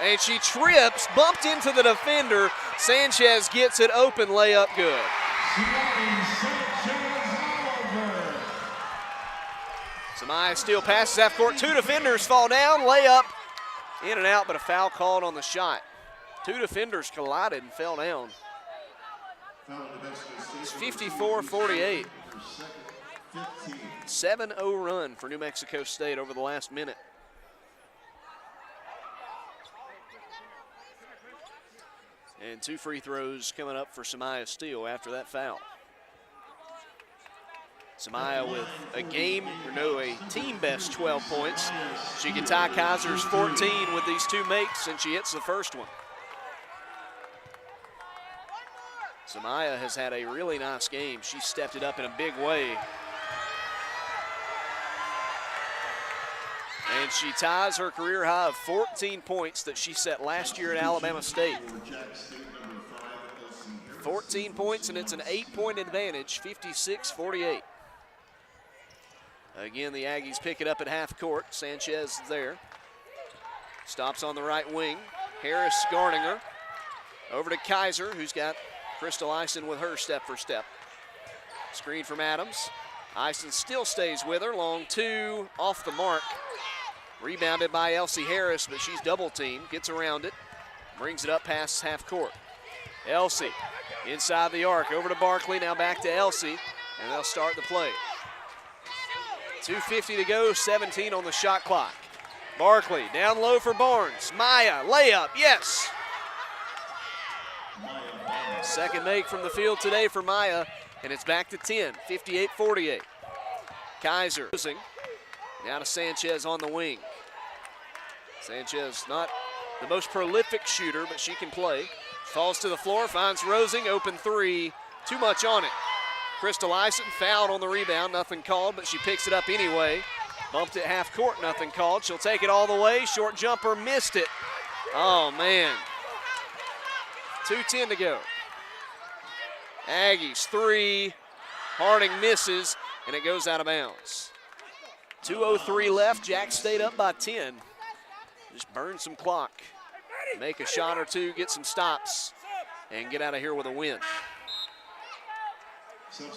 And she trips, bumped into the defender. Sanchez gets it open, layup good. Samaya Steele passes half court. 2 defenders fall down, layup in and out, but a foul called on the shot. 2 defenders collided and fell down. It's 54-48. 7-0 run for New Mexico State over the last minute. And 2 free throws coming up for Samaya Steele after that foul. Samaya with a team best 12 points. She can tie Kaiser's 14 with these 2 makes, and she hits the first one. Samaya has had a really nice game. She stepped it up in a big way. And she ties her career high of 14 points that she set last year at Alabama State. 14 points, and it's an 8-point advantage, 56-48. Again, the Aggies pick it up at half court. Sanchez is there. Stops on the right wing. Harris Garninger. Over to Kaiser, who's got Crystal Ison with her step for step. Screen from Adams. Ison still stays with her. Long two, off the mark. Rebounded by Elsie Harris, but she's double teamed. Gets around it. Brings it up past half court. Elsie inside the arc. Over to Barkley. Now back to Elsie. And they'll start the play. 2:50 to go, 17 on the shot clock. Barkley down low for Barnes. Maya, layup, yes. Second make from the field today for Maya, and it's back to 10, 58-48. Kaiser now to Sanchez on the wing. Sanchez not the most prolific shooter, but she can play. Falls to the floor, finds Rosing, open 3, too much on it. Crystal Ison fouled on the rebound, nothing called, but she picks it up anyway. Bumped it half court, nothing called. She'll take it all the way. Short jumper, missed it. Oh, man. 2:10 to go. Aggies 3. Harding misses, and it goes out of bounds. 2:03 left. Jack State up by 10. Just burn some clock. Make a shot or two, get some stops, and get out of here with a win. If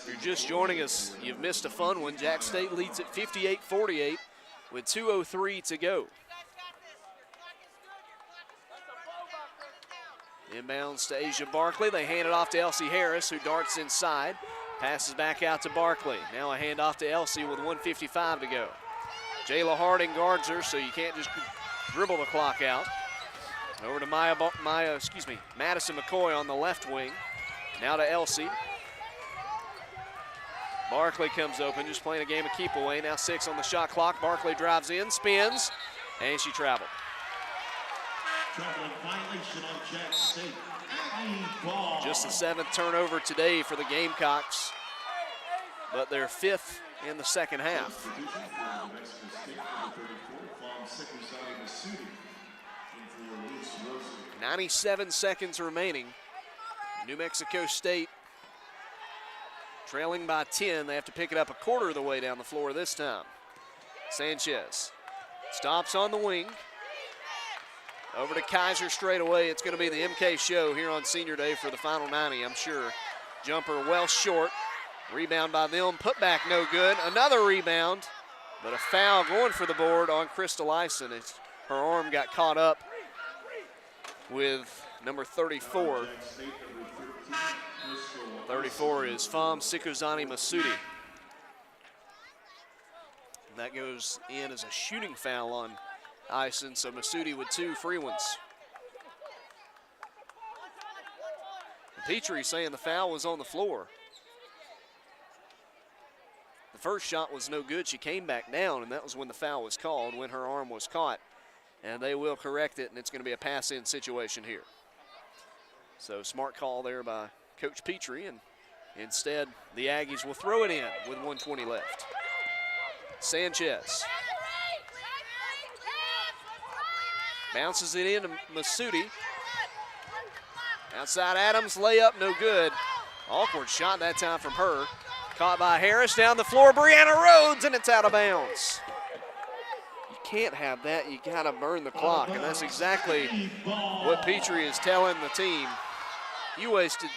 you're just joining us, you've missed a fun one. Jack State leads at 58-48 with 2:03 to go. Inbounds to Asia Barkley. They hand it off to Elsie Harris, who darts inside. Passes back out to Barkley. Now a handoff to Elsie with 1:55 to go. Jayla Harding guards her, so you can't just dribble the clock out. Over to Madison McCoy on the left wing. Now to Elsie. Barkley comes open, just playing a game of keep away. Now 6 on the shot clock. Barkley drives in, spins, and she traveled. Traveling violation on Jack State. Just the 7th turnover today for the Gamecocks, but they're 5th in the second half. 97 seconds remaining. New Mexico State trailing by 10. They have to pick it up a quarter of the way down the floor this time. Sanchez stops on the wing. Over to Kaiser straight away. It's going to be the MK show here on Senior Day for the final 90, I'm sure. Jumper well short. Rebound by them. Put back no good. Another rebound, but a foul going for the board on Crystal Ison. It's her arm got caught up with number 34. 34 is Fam Sikuzani Masudi. And that goes in as a shooting foul on Ison, so Masudi with 2 free ones. Petrie saying the foul was on the floor. The first shot was no good. She came back down, and that was when the foul was called, when her arm was caught. And they will correct it, and it's going to be a pass-in situation here. So smart call there by Coach Petrie, and instead the Aggies will throw it in with 1:20 left. Sanchez bounces it in to Masudi. Outside Adams, layup, no good. Awkward shot that time from her. Caught by Harris, down the floor, Brianna Rhodes, and it's out of bounds. You can't have that, you gotta burn the clock, and that's exactly what Petrie is telling the team. You wasted,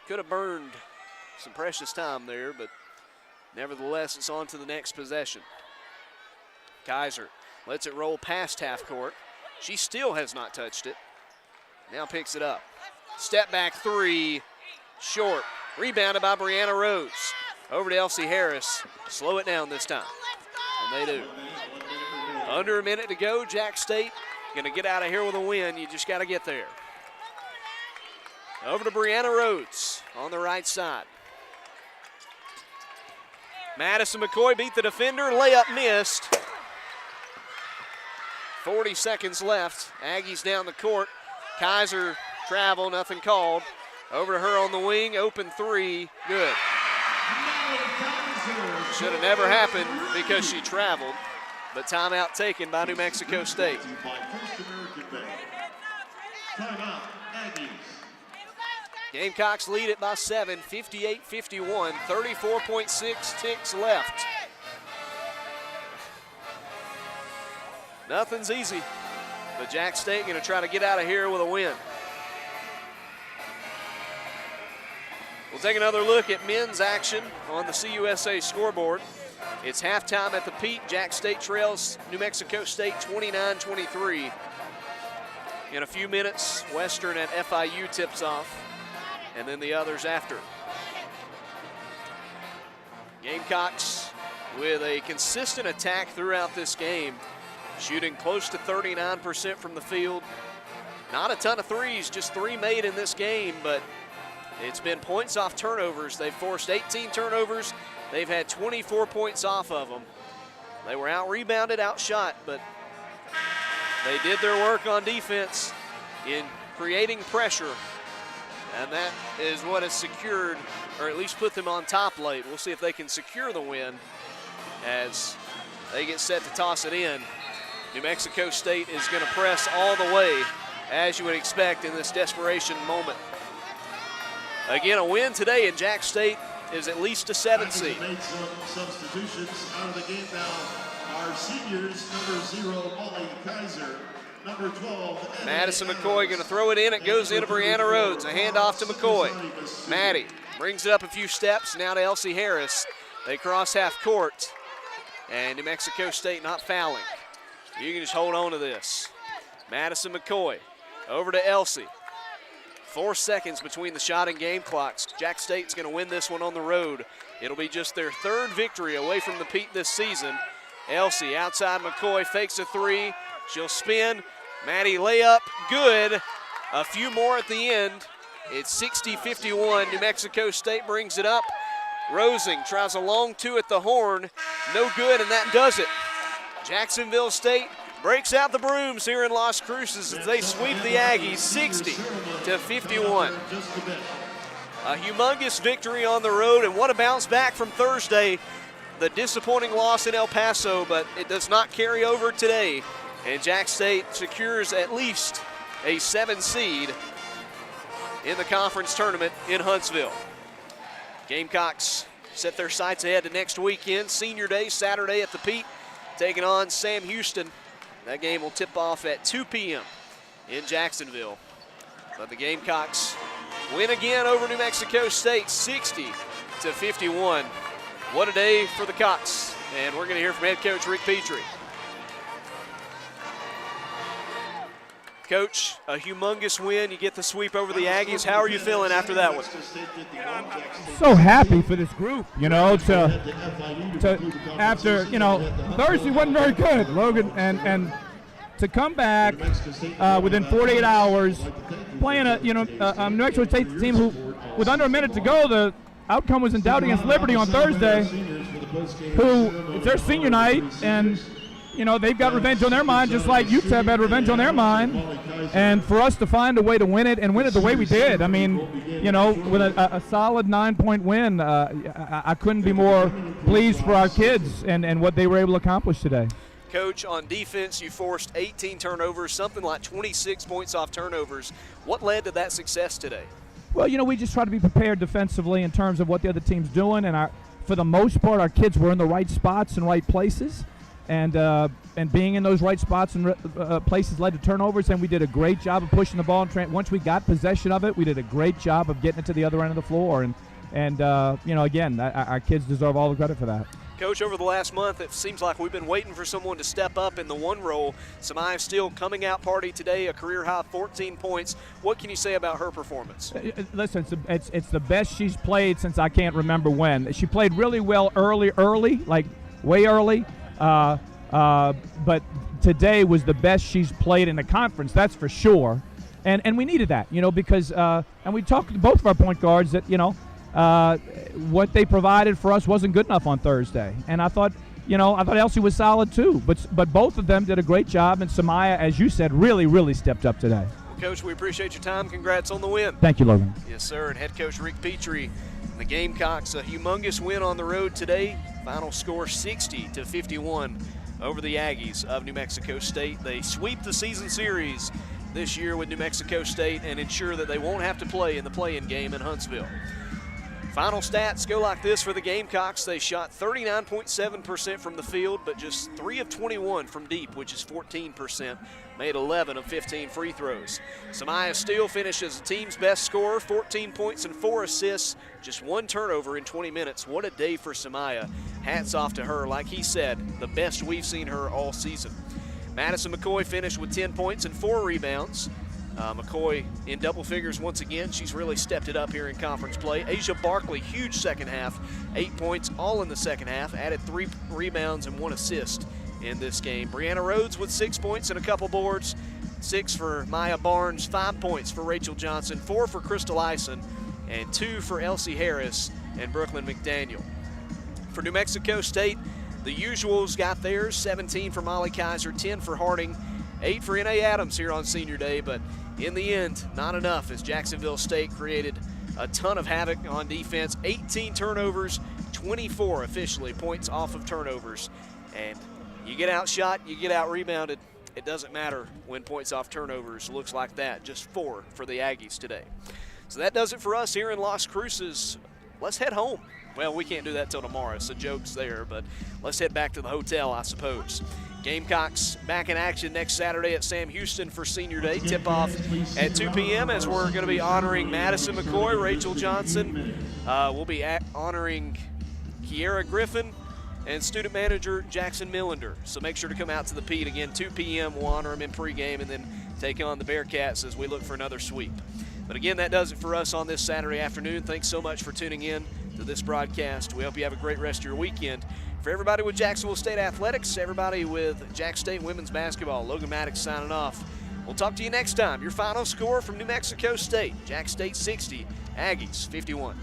could have burned some precious time there, but nevertheless, it's on to the next possession. Kaiser lets it roll past half court. She still has not touched it. Now picks it up. Step back 3, short. Rebounded by Brianna Rhodes. Over to Elsie Harris. Slow it down this time. And they do. Under a minute to go. Jack State going to get out of here with a win. You just got to get there. Over to Brianna Rhodes on the right side. Madison McCoy beat the defender. Layup missed. 40 seconds left. Aggies down the court. Kaiser travel, nothing called. Over to her on the wing, open 3, good. Should have never happened because she traveled, but timeout taken by New Mexico State. Gamecocks lead it by 7, 58-51, 34.6 ticks left. Nothing's easy, but Jack State going to try to get out of here with a win. We'll take another look at men's action on the CUSA scoreboard. It's halftime at the Pete. Jack State trails New Mexico State 29-23. In a few minutes, Western at FIU tips off, and then the others after. Gamecocks with a consistent attack throughout this game, shooting close to 39% from the field. Not a ton of threes, just 3 made in this game, but it's been points off turnovers. They've forced 18 turnovers. They've had 24 points off of them. They were out-rebounded, outshot, but they did their work on defense in creating pressure, and that is what has secured, or at least put them on top late. We'll see if they can secure the win as they get set to toss it in. New Mexico State is going to press all the way, as you would expect in this desperation moment. Again, a win today, and Jack State is at least a 7 seed. Made some substitutions out of the game now. Our seniors, number 0, Molly Kaiser, number 12. Madison McCoy going to throw it in. It goes into Brianna Rhodes. A handoff to McCoy. Maddie brings it up a few steps. Now to Elsie Harris. They cross half court, and New Mexico State not fouling. You can just hold on to this. Madison McCoy over to Elsie. 4 seconds between the shot and game clocks. Jack State's going to win this one on the road. It'll be just their 3rd victory away from the Pete this season. Elsie outside McCoy, fakes a 3. She'll spin. Maddie layup, good. A few more at the end. It's 60-51. New Mexico State brings it up. Rosing tries a long 2 at the horn. No good, and that does it. Jacksonville State breaks out the brooms here in Las Cruces as they sweep the Aggies 60-51. A humongous victory on the road, and what a bounce back from Thursday. The disappointing loss in El Paso, but it does not carry over today. And Jack State secures at least a 7 seed in the conference tournament in Huntsville. Gamecocks set their sights ahead to next weekend. Senior Day, Saturday at the Pete, taking on Sam Houston. That game will tip off at 2 p.m. in Jacksonville. But the Gamecocks win again over New Mexico State, 60-51. What a day for the Cocks. And we're going to hear from head coach Rick Petrie. Coach, a humongous win. You get the sweep over the Aggies. How are you feeling after that one? So happy for this group, you know, after, you know, Thursday wasn't very good, Logan, and to come back within 48 hours, playing a New Mexico State team who, with under a minute to go, the outcome was in doubt against Liberty on Thursday, who, it's their senior night, and you know, they've got revenge on their mind, just like UTEP had revenge on their mind. And for us to find a way to win it, and win it the way we did, I mean, you know, with a solid 9-point win, I couldn't be more pleased for our kids and what they were able to accomplish today. Coach, on defense, you forced 18 turnovers, something like 26 points off turnovers. What led to that success today? Well, you know, we just try to be prepared defensively in terms of what the other team's doing, and for the most part, our kids were in the right spots and right places. And being in those right spots and places led to turnovers, and we did a great job of pushing the ball. And once we got possession of it, we did a great job of getting it to the other end of the floor. And you know, again, our kids deserve all the credit for that. Coach, over the last month, it seems like we've been waiting for someone to step up in the one role. Samaya Steele coming out party today, a career-high 14 points. What can you say about her performance? Listen, it's the best she's played since I can't remember when. She played really well early, like way early. But today was the best she's played in the conference, that's for sure. And we needed that, you know, because and we talked to both of our point guards that, you know, what they provided for us wasn't good enough on Thursday. And I thought Elsie was solid too. But both of them did a great job, and Samaya, as you said, really stepped up today. Well, Coach, we appreciate your time. Congrats on the win. Thank you, Logan. Yes, sir. And head coach Rick Petrie, the Gamecocks, a humongous win on the road today. Final score 60-51 over the Aggies of New Mexico State. They sweep the season series this year with New Mexico State and ensure that they won't have to play in the play-in game in Huntsville. Final stats go like this for the Gamecocks. They shot 39.7% from the field, but just 3 of 21 from deep, which is 14%. Made 11 of 15 free throws. Samaya Steele finished as the team's best scorer, 14 points and 4 assists, just 1 turnover in 20 minutes. What a day for Samaya. Hats off to her. Like he said, the best we've seen her all season. Madison McCoy finished with 10 points and 4 rebounds. McCoy in double figures once again. She's really stepped it up here in conference play. Asia Barkley, huge second half, 8 points all in the second half, added 3 rebounds and 1 assist in this game. Brianna Rhodes with 6 points and a couple boards, 6 for Maya Barnes, 5 points for Rachel Johnson, 4 for Crystal Eisen, and 2 for Elsie Harris and Brooklyn McDaniel. For New Mexico State, the usuals got theirs, 17 for Molly Kaiser, 10 for Harding, 8 for N.A. Adams here on senior day, but in the end, not enough as Jacksonville State created a ton of havoc on defense. 18 turnovers, 24 officially points off of turnovers. And you get outshot, you get out-rebounded. It doesn't matter when points off turnovers looks like that. Just 4 for the Aggies today. So that does it for us here in Las Cruces. Let's head home. Well, we can't do that till tomorrow, so joke's there, but let's head back to the hotel, I suppose. Gamecocks back in action next Saturday at Sam Houston for Senior Day. Tip-off at 2 p.m. as we're going to be honoring Madison McCoy, Rachel Johnson. We'll be honoring Kiera Griffin and student manager Jackson Millender. So make sure to come out to the Pete. Again, 2 p.m. We'll honor them in pregame and then take on the Bearcats as we look for another sweep. But again, that does it for us on this Saturday afternoon. Thanks so much for tuning in to this broadcast. We hope you have a great rest of your weekend. For everybody with Jacksonville State Athletics, everybody with Jack State Women's Basketball, Logan Maddox signing off. We'll talk to you next time. Your final score from New Mexico State, Jack State 60, Aggies 51.